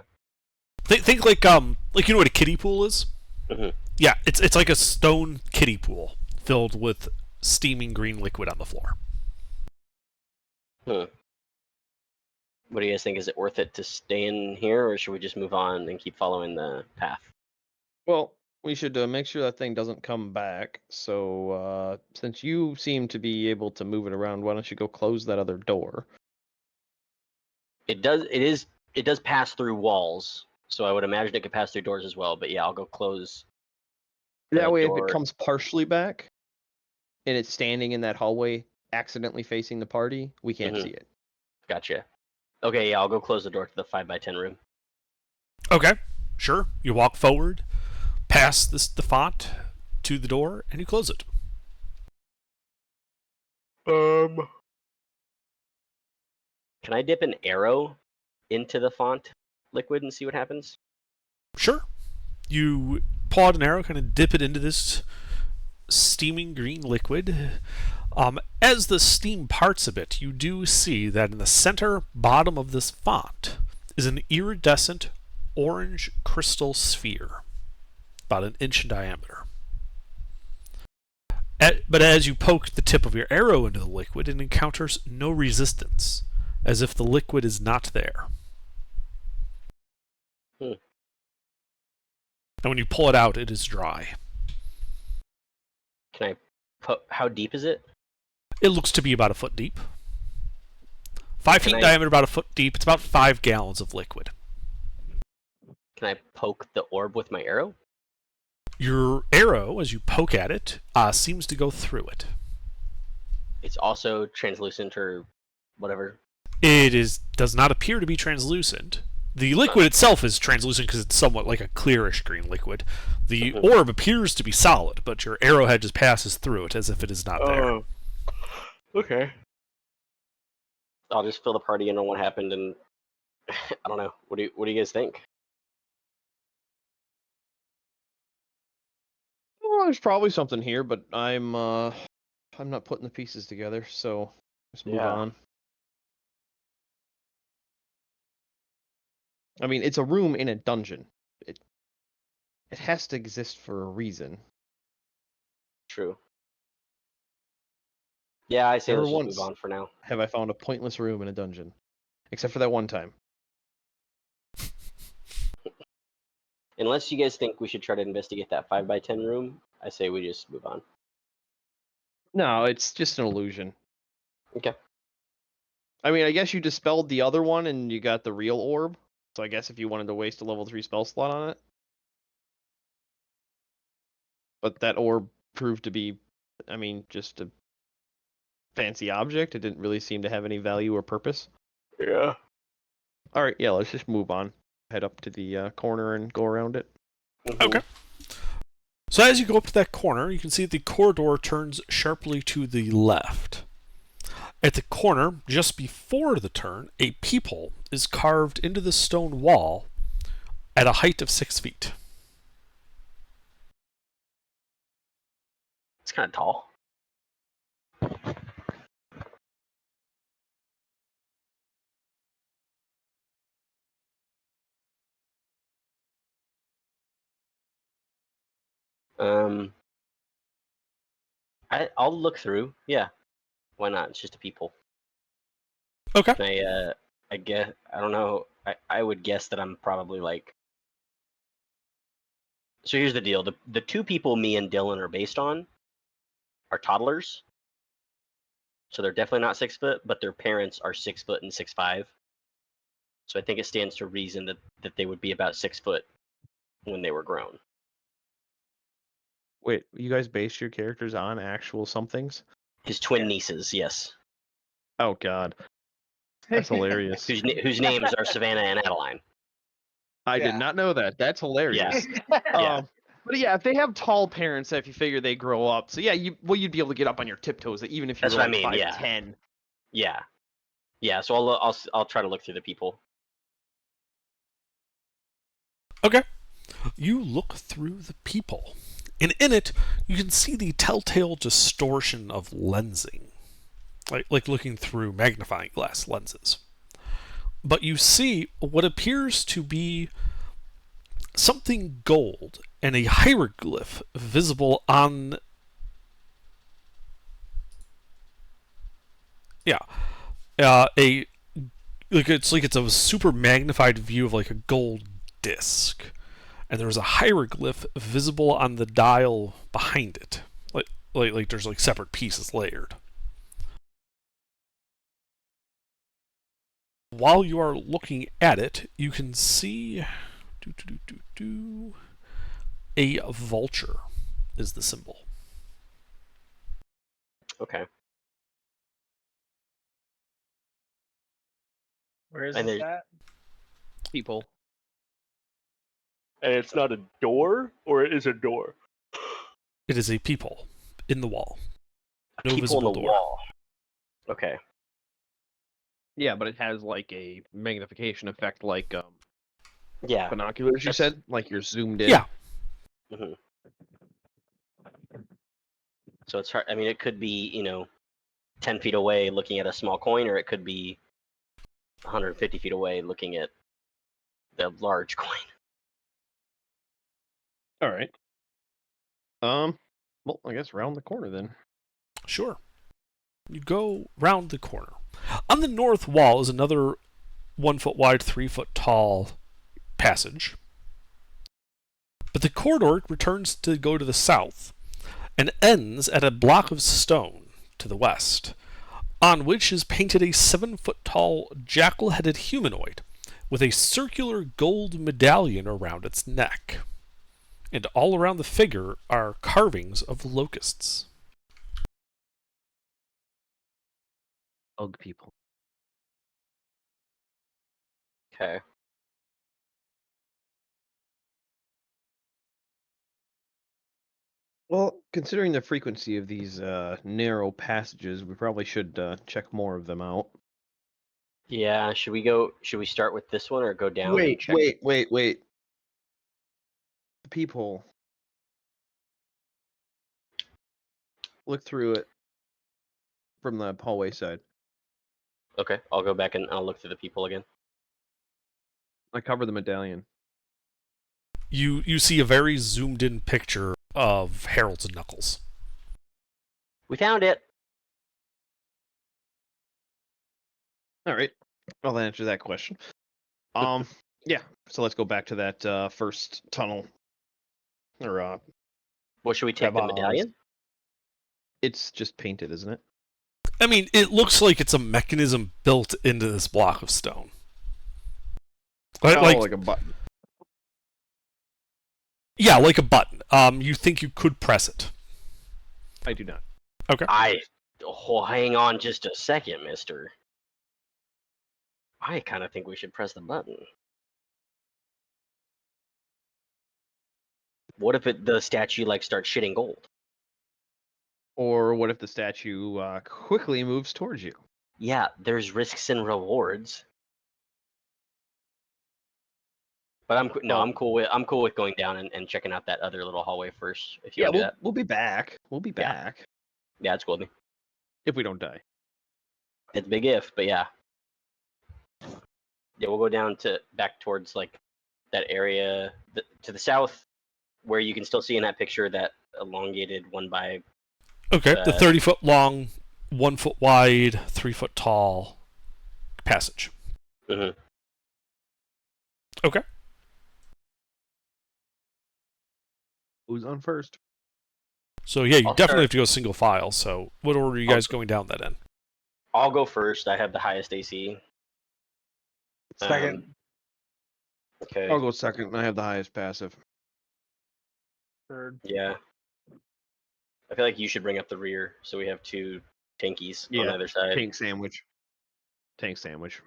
A: Think like you know what a kiddie pool is?
D: Mhm.
A: Yeah, it's like a stone kiddie pool filled with steaming green liquid on the floor.
D: What do you guys think? Is it worth it to stay in here, or should we just move on and keep following the path?
B: Well, we should make sure that thing doesn't come back. So, since you seem to be able to move it around, why don't you go close that other door?
D: It does pass through walls, so I would imagine it could pass through doors as well. But yeah, I'll go close.
B: That way, if
D: door.
B: it comes partially back, and it's standing in that hallway, accidentally facing the party, we can't
D: Mhm.
B: see it.
D: Gotcha. Okay, yeah, I'll go close the door to the 5x10 room.
A: Okay, sure. You walk forward, past the font to the door, and you close it.
D: Can I dip an arrow into the font liquid and see what happens?
A: Sure. You pull out an arrow, kind of dip it into this steaming green liquid. As the steam parts a bit, you do see that in the center bottom of this font is an iridescent orange crystal sphere, about an inch in diameter. But as you poke the tip of your arrow into the liquid, it encounters no resistance, as if the liquid is not there.
D: Hmm.
A: And when you pull it out, it is dry.
D: Can I how deep is it?
A: It looks to be about a foot deep. 5 feet in
D: I-
A: diameter, about a foot deep. It's about 5 gallons of liquid.
D: Can I poke the orb with my arrow?
A: Your arrow, as you poke at it, seems to go through it.
D: It's also translucent or whatever.
A: It does not appear to be translucent. The liquid itself is translucent because it's somewhat like a clearish green liquid. The orb appears to be solid, but your arrowhead just passes through it as if it is not there.
D: Okay. I'll just fill the party in on what happened, and I don't know. What do you guys think?
B: Well, there's probably something here, but I'm not putting the pieces together, so let's move
D: Yeah.
B: on. I mean, it's a room in a dungeon. It has to exist for a reason.
D: True. Yeah, I say
B: Never
D: let's just
B: once
D: move on for now.
B: have I found a pointless room in a dungeon, except for that one time.
D: Unless you guys think we should try to investigate that 5x10 room, I say we just move on.
B: No, it's just an illusion.
D: Okay.
B: I mean, I guess you dispelled the other one and you got the real orb. So I guess if you wanted to waste a level 3 spell slot on it. But that orb proved to be, I mean, just a fancy object. It didn't really seem to have any value or purpose.
D: Yeah.
B: Alright, yeah, let's just move on. Head up to the corner and go around it.
A: Okay. So as you go up to that corner, you can see that the corridor turns sharply to the left. At the corner, just before the turn, a peephole is carved into the stone wall at a height of 6 feet.
D: It's kind of tall. I'll look through. Yeah, why not? It's just a peephole.
A: Okay.
D: I guess I don't know. I would guess that I'm probably like. So here's the deal: the two people me and Dylan are based on are toddlers. So they're definitely not 6 foot, but their parents are 6 foot and 6'5". So I think it stands to reason that they would be about 6 foot when they were grown.
B: Wait, you guys base your characters on actual somethings?
D: His twin nieces, yes,
B: Oh god. That's hilarious.
D: whose names are Savannah and Adeline.
B: I
F: Yeah.
B: did not know that. That's hilarious.
D: Yeah.
B: But yeah, if they have tall parents, if you figure they grow up, so yeah, you'd be able to get up on your tiptoes, even if you're
D: That's what I
B: like
D: mean, yeah.
B: 5'10".
D: Yeah. So I'll try to look through the people.
A: Okay. You look through the peephole, and in it, you can see the telltale distortion of lensing, like looking through magnifying glass lenses. But you see what appears to be something gold and a hieroglyph visible on. It's like it's a super magnified view of like a gold disc, and there's a hieroglyph visible on the dial behind it. Like there's like separate pieces layered. While you are looking at it, you can see a vulture is the symbol.
D: Okay.
F: Where is
D: And
F: this
D: there's-
F: at?
B: People.
D: And it's not a door, or it is a door?
A: It is a peephole in the wall.
D: A
A: No
D: peephole in
A: visible
D: the
A: door.
D: wall. Okay.
B: Yeah, but it has like a magnification effect, like
D: Yeah.
B: binoculars. You
D: That's-
B: said, like you're zoomed in.
A: Yeah.
D: hmm So it's hard. I mean, it could be, 10 feet away looking at a small coin, or it could be 150 feet away looking at the large coin.
B: All right. Well, I guess round the corner then.
A: Sure. You go round the corner. On the north wall is another 1 foot wide, 3 foot tall passage. But the corridor returns to go to the south and ends at a block of stone to the west, on which is painted a 7 foot tall jackal headed humanoid with a circular gold medallion around its neck. And all around the figure are carvings of locusts.
B: Bug people.
D: Okay.
B: Well, considering the frequency of these narrow passages, we probably should check more of them out.
D: Yeah. Should we start with this one or go down? and
B: Wait,
D: check?
B: wait. The peephole. Look through it from the hallway side.
D: Okay. I'll go back and I'll look through the people again.
B: I cover the medallion.
A: You see a very zoomed in picture of Harold's knuckles.
D: We found it.
B: All right. Well, that answers that question. Yeah. So let's go back to that first tunnel. Or
D: What should we take? The
B: Kebabs.
D: medallion?
B: it's just painted, isn't it?
A: I mean, it looks like it's a mechanism built into this block of stone. Right,
B: Oh, like a button.
A: yeah, like a button. You think you could press it.
B: I do not.
D: Hang on just a second, mister. I kind of think we should press the button. What if the statue starts shitting gold?
B: Or what if the statue quickly moves towards you?
D: Yeah, there's risks and rewards. But I'm cool with going down and checking out that other little hallway first. If you
B: Yeah,
D: want to do that,
B: we'll be back. We'll be
D: Yeah.
B: back
D: yeah, it's cool with me.
B: if we don't die.
D: It's a big if, but yeah. Yeah, we'll go down back towards that area to the south, where you can still see in that picture that elongated 1 by.
A: Okay, the 30 foot long, 1 foot wide, 3 foot tall passage.
D: Mhm.
A: Okay.
B: Who's on first?
A: So yeah, you
D: I'll
A: definitely
D: start-
A: have to go single file. So what order are you guys going down that in?
D: I'll go first. I have the highest AC.
F: Second,
D: Okay.
B: I'll go second. I have the highest passive.
F: third.
D: Yeah. I feel like you should bring up the rear, so we have 2 tankies on
B: Yeah,
D: the other side.
B: Tank sandwich. Tank sandwich.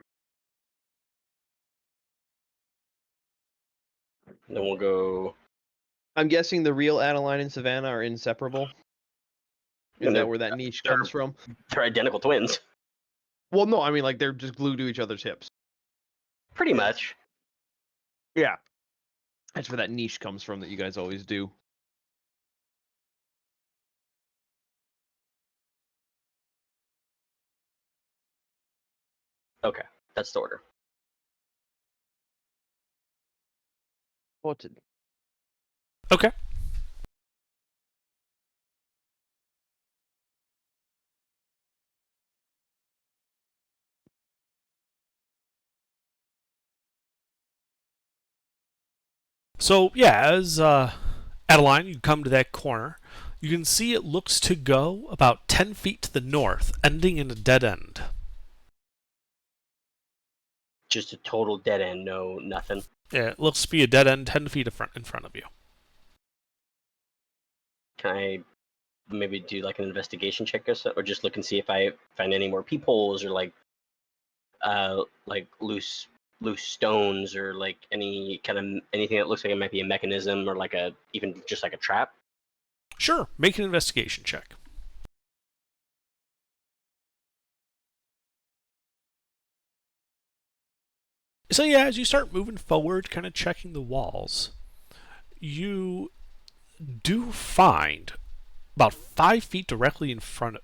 D: Then we'll go.
B: I'm guessing the real Adeline and Savannah are inseparable. Is
D: And
B: that
D: they're-
B: where that niche
D: they're-
B: comes from?
D: They're identical twins.
B: Well, no, I mean like they're just glued to each other's hips.
D: Pretty much.
B: Yeah. That's where that niche comes from that you guys always do.
D: Okay, that's the order.
B: Voted.
A: Okay. So yeah, as Adeline, you come to that corner. You can see it looks to go about 10 feet to the north, ending in a dead end.
D: Just a total dead end, no nothing.
A: Yeah, it looks to be a dead end 10 feet in front of you.
D: Can I maybe do like an investigation check or so, or just look and see if I find any more peepholes or like loose stones or like any kind of anything that looks like it might be a mechanism or like a even just like a trap?
A: Sure, make an investigation check. So yeah, as you start moving forward, kind of checking the walls, you do find about 5 feet directly in front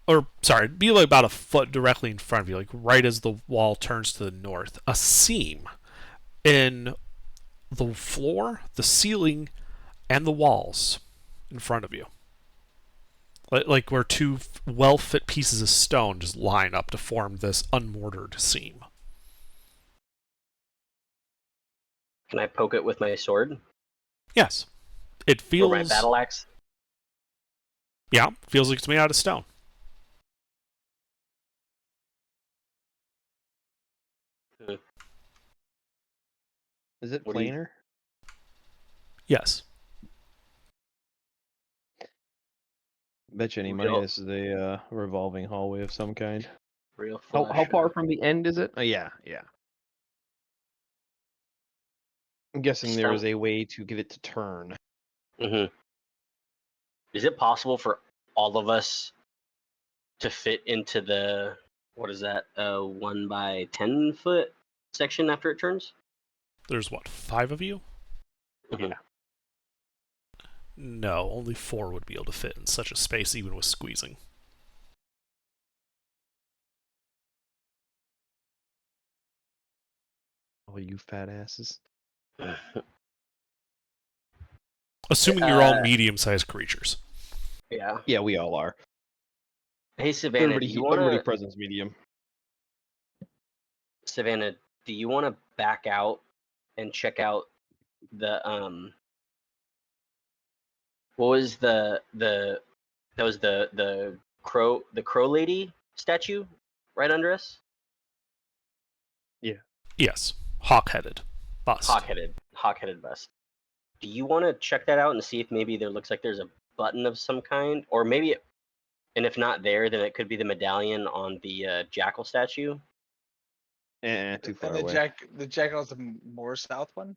A: be like about a foot directly in front of you, like right as the wall turns to the north, a seam in the floor, the ceiling, and the walls in front of you. Like where two well-fit pieces of stone just line up to form this unmortared seam.
D: Can I poke it with my sword
A: Yes. It
D: or
A: feels...
D: my battle axe?
A: Yeah, feels like it's made out of stone.
B: Is it
D: What do you-
B: planar?
A: Yes.
B: Bet you any
D: Real-
B: money this is a revolving hallway of some kind.
D: Real
B: How
D: flush.
B: far from the end is it? Yeah. I'm guessing there is a way to get it to turn.
D: Mm-hmm. Is it possible for all of us to fit into the what is that? 1 by 10 foot section after it turns?
A: There's what, 5 of you?
D: Mhm.
A: No, only 4 would be able to fit in such a space, even with squeezing.
B: Oh, you fat asses.
A: Assuming you're all medium-sized creatures.
D: Yeah.
B: Yeah, we all are.
D: Hey Savannah,
B: Everybody present's medium.
D: Savannah, do you want to back out and check out the what was that was the crow lady statue right under us?
A: Yes. Hawk-headed. Bust.
D: Hawk-headed bust. Do you want to check that out and see if maybe there looks like there's a button of some kind, or maybe and if not there, then it could be the medallion on the jackal statue.
B: Too far
F: And
B: away.
F: the jackal is the more south one.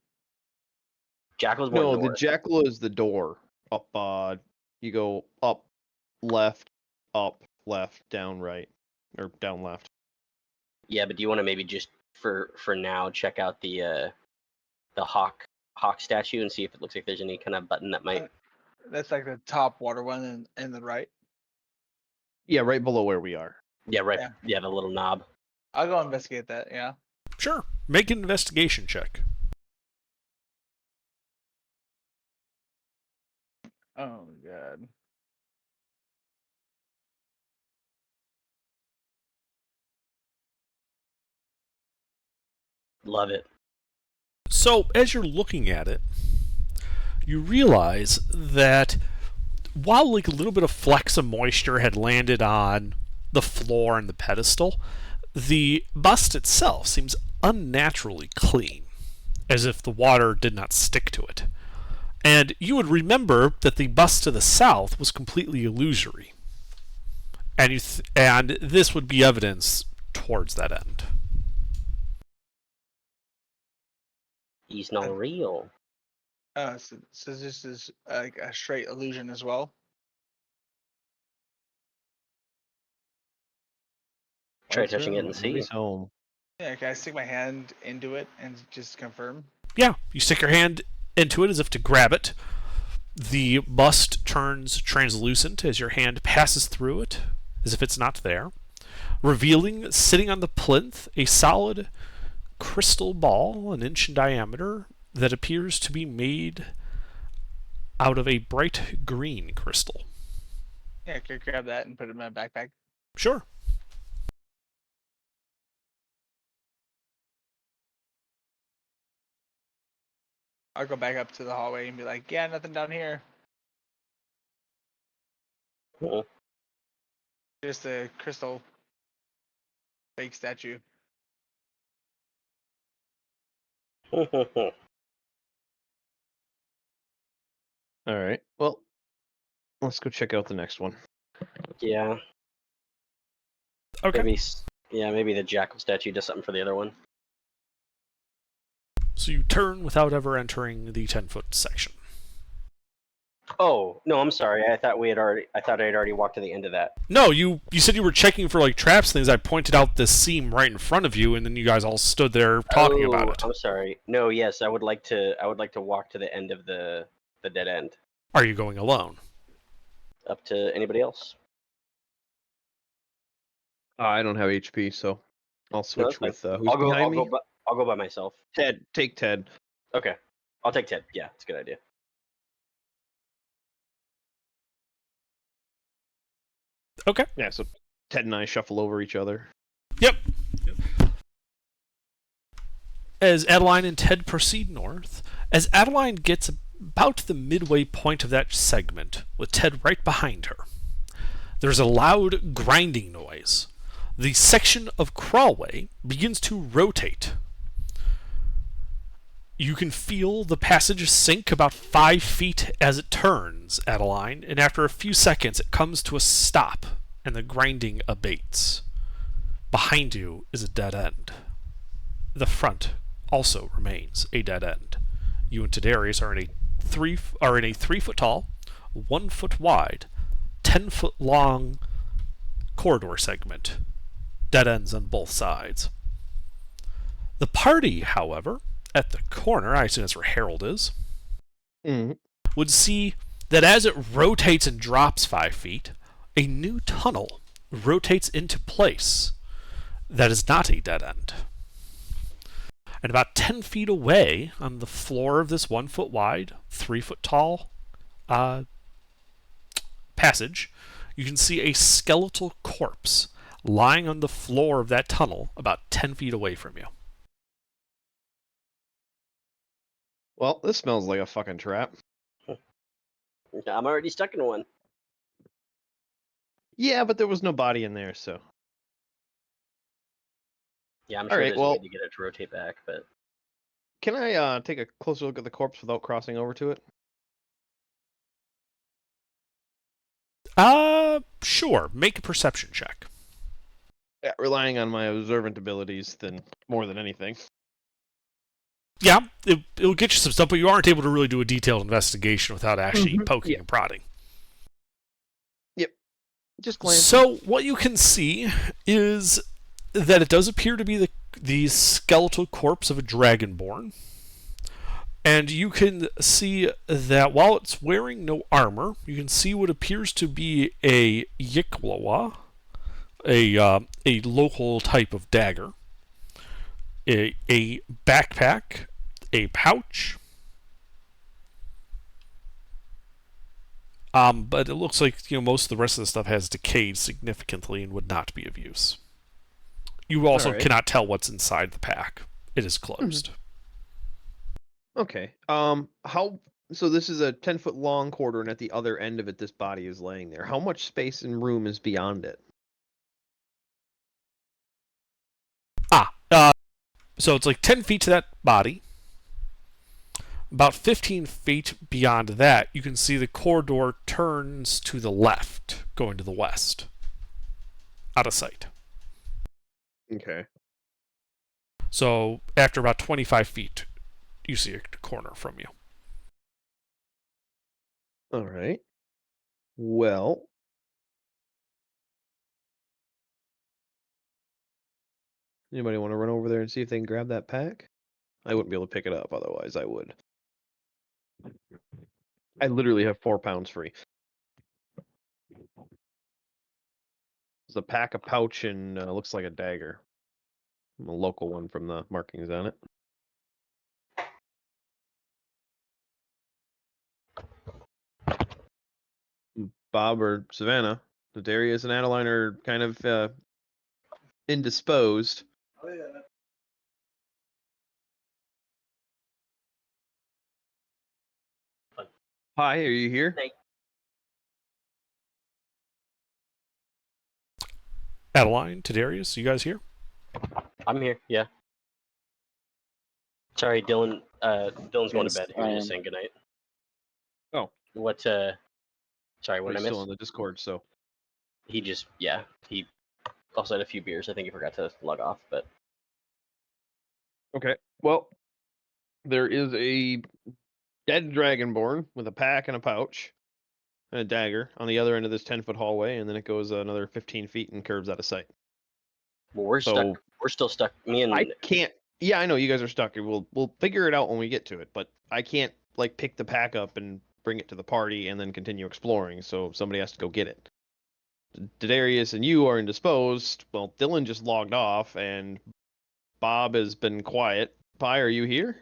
D: Jackal's more
B: No,
D: north.
B: the jackal is the door. Up, you go up, left, down, right, or down, left.
D: Yeah, but do you want to maybe just for now check out the hawk statue and see if it looks like there's any kind of button that might?
F: That's like the top water one and the right.
B: Yeah, right below where we are.
D: Yeah, right.
F: Yeah.
D: Yeah, the little knob.
F: I'll go investigate that. Yeah.
A: Sure. Make an investigation check.
F: Oh god.
D: Love it.
A: So, as you're looking at it, you realize that while like a little bit of flecks of moisture had landed on the floor and the pedestal, the bust itself seems unnaturally clean, as if the water did not stick to it. And you would remember that the bust to the south was completely illusory. And and this would be evidence towards that end.
D: He's not real.
F: So this is like a straight illusion as well.
D: Try touching it and see.
B: Nobody's home.
F: Yeah. Can I stick my hand into it and just confirm?
A: Yeah, you stick your hand into it as if to grab it. The bust turns translucent as your hand passes through it, as if it's not there, revealing, sitting on the plinth, a solid crystal ball, an inch in diameter, that appears to be made out of a bright green crystal.
F: Yeah. Can I grab that and put it in my backpack?
A: Sure.
F: I'll go back up to the hallway and be like, yeah, nothing down here.
D: Cool.
F: Just a crystal fake statue.
B: All right. Well, let's go check out the next one.
D: Yeah.
A: Okay.
D: Maybe. Maybe the jackal statue does something for the other one.
A: So you turn without ever entering the 10-foot section.
D: Oh no, I'm sorry. I thought I had already walked to the end of that.
A: No, you said you were checking for like traps things. I pointed out this seam right in front of you, and then you guys all stood there talking about it.
D: I'm sorry. No, yes, I would like to walk to the end of the dead end.
A: Are you going alone?
D: Up to anybody else?
B: I don't have HP, so I'll
D: No,
B: switch
D: that's fine.
B: with who's behind me.
D: I'll go by myself.
B: Ted, take Ted.
D: Okay, I'll take Ted. Yeah, it's a good idea.
A: Okay.
B: Yeah, so Ted and I shuffle over each other.
A: Yep. As Adeline and Ted proceed north, as Adeline gets about the midway point of that segment, with Ted right behind her, there's a loud grinding noise. The section of crawlway begins to rotate. You can feel the passage sink about 5 feet as it turns, Adeline, and after a few seconds it comes to a stop, and the grinding abates. Behind you is a dead end. The front also remains a dead end. You and Tadarius are in a 3 foot tall, 1 foot wide, 10 foot long corridor segment. Dead ends on both sides. The party, however, at the corner, I assume that's where Harold is, would see that as it rotates and drops 5 feet, a new tunnel rotates into place that is not a dead end. And about 10 feet away, on the floor of this 1 foot wide, 3 foot tall passage, you can see a skeletal corpse lying on the floor of that tunnel about 10 feet away from you.
B: Well, this smells like a fucking trap.
D: I'm already stuck in one.
B: Yeah, but there was no body in there, so.
D: Yeah, I'm
B: All
D: sure
B: right,
D: there's
B: well-
D: a way to get it to rotate back, but
B: Can I take a closer look at the corpse without crossing over to it?
A: Sure. Make a perception check.
B: Yeah, relying on my observant abilities than more than anything.
A: Yeah, it'll get you some stuff, but you aren't able to really do a detailed investigation without actually poking and prodding.
B: Just glance.
A: So what you can see is that it does appear to be the skeletal corpse of a dragonborn. And you can see that while it's wearing no armor, you can see what appears to be a Yiklawa, a local type of dagger, a backpack, a pouch. But it looks like most of the rest of the stuff has decayed significantly and would not be of use. You also
B: Alright.
A: cannot tell what's inside the pack. It is closed.
B: Okay. So this is a 10-foot long corridor, and at the other end of it, this body is laying there. How much space and room is beyond it?
A: So it's like 10 feet to that body. About 15 feet beyond that, you can see the corridor turns to the left, going to the west. Out of sight.
B: Okay.
A: So after about 25 feet, you see a corner from you.
B: All right. Well. Anybody want to run over there and see if they can grab that pack? I wouldn't be able to pick it up, otherwise I would. I literally have 4 pounds free. There's a pack, a pouch, and looks like a dagger. A local one from the markings on it. Bob or Savannah, Darius and Adeline are kind of indisposed. Hi, are you here?
D: Hey.
A: Adeline, Tadarius, you guys here?
D: I'm here. Yeah. Sorry, Dylan. Dylan's going to
H: Yes,
D: bed. He
H: I
D: was just
H: am.
D: saying goodnight.
B: Oh.
D: What? Sorry, what
B: We're
D: did I
B: still
D: miss?
B: on the Discord, so
D: He just, yeah. He also had a few beers. I think he forgot to log off, but
B: okay. Well, there is a dead dragonborn with a pack and a pouch and a dagger on the other end of this 10-foot hallway, and then it goes another 15 feet and curves out of sight.
D: well, we're
B: So
D: stuck. We're still stuck. Me and
B: I can't. Yeah, I know you guys are stuck. We'll figure it out when we get to it, but I can't like pick the pack up and bring it to the party and then continue exploring. So somebody has to go get it. Darius and you are indisposed. Well, Dylan just logged off, and Bob has been quiet. Pi, are you here?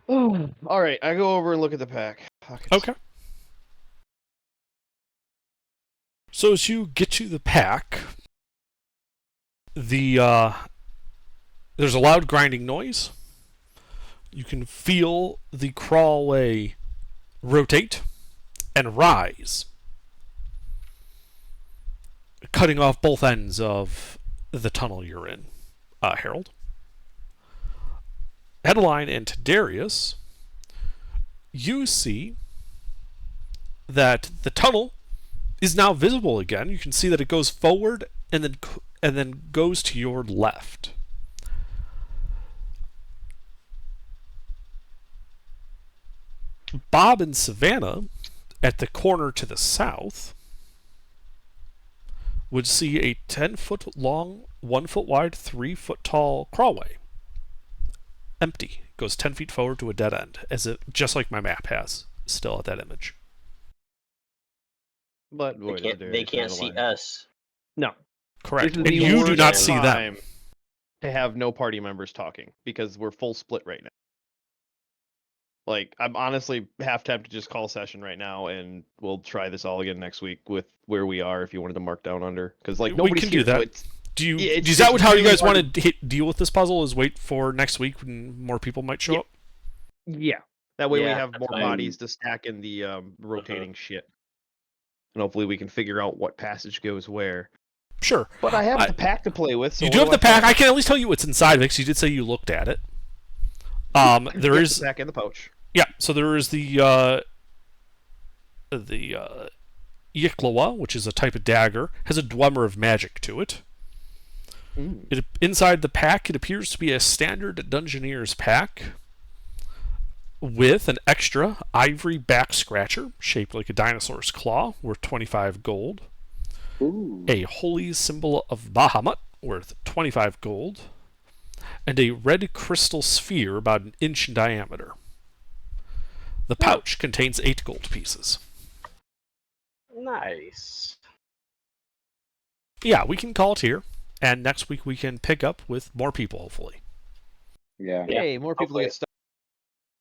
B: Oh, all right. I go over and look at the pack.
A: Okay. So as you get to the pack, there's a loud grinding noise. You can feel the crawlway rotate and rise, cutting off both ends of the tunnel you're in, Harold. Adeline and Darius, you see that the tunnel is now visible again. You can see that it goes forward and then goes to your left. Bob and Savannah, at the corner to the south, would see a 10-foot long, 1 foot wide, 3 foot tall crawlway. Empty. Goes 10 feet forward to a dead end, just like my map has, still at that image.
B: But
D: they can't see us.
B: No.
A: Correct.
B: This is
A: And
B: the
A: you do
B: worst
A: not see them.
B: time to have no party members talking because we're full split right now. Like, I'm honestly half tempted to just call session right now, and we'll try this all again next week with where we are. If you wanted to mark down under, because like
A: We
B: nobody's
A: can
B: here,
A: do that.
B: so it's-
A: Do you?
B: Yeah, it's-
A: Is that
B: it's
A: how you
B: really
A: guys
B: hard
A: want to deal with this puzzle? Is wait for next week when more people might show
B: Yeah.
A: up?
B: Yeah. That way we
D: Yeah,
B: have
D: that's
B: more
D: fine.
B: bodies to stack in the rotating shit, and hopefully we can figure out what passage goes where.
A: Sure.
B: But I have the pack to play with. So
A: You
B: what
A: do have the pack.
B: find?
A: I can at least tell you what's inside of it because you did say you looked at it. There
B: Yeah,
A: is
B: the pack in the pouch.
A: Yeah, so there is the Yiklawa, which is a type of dagger, has a Dwemer of magic to it. Inside the pack, it appears to be a standard Dungeoneer's pack with an extra ivory back scratcher shaped like a dinosaur's claw, worth 25 gold.
H: Ooh.
A: A holy symbol of Bahamut, worth 25 gold. And a red crystal sphere about an inch in diameter. The pouch contains 8 gold pieces.
D: Nice.
A: Yeah, we can call it here, and next week we can pick up with more people, hopefully.
H: Yeah.
D: Yeah,
B: Hey, more people
D: hopefully.
B: get stuck.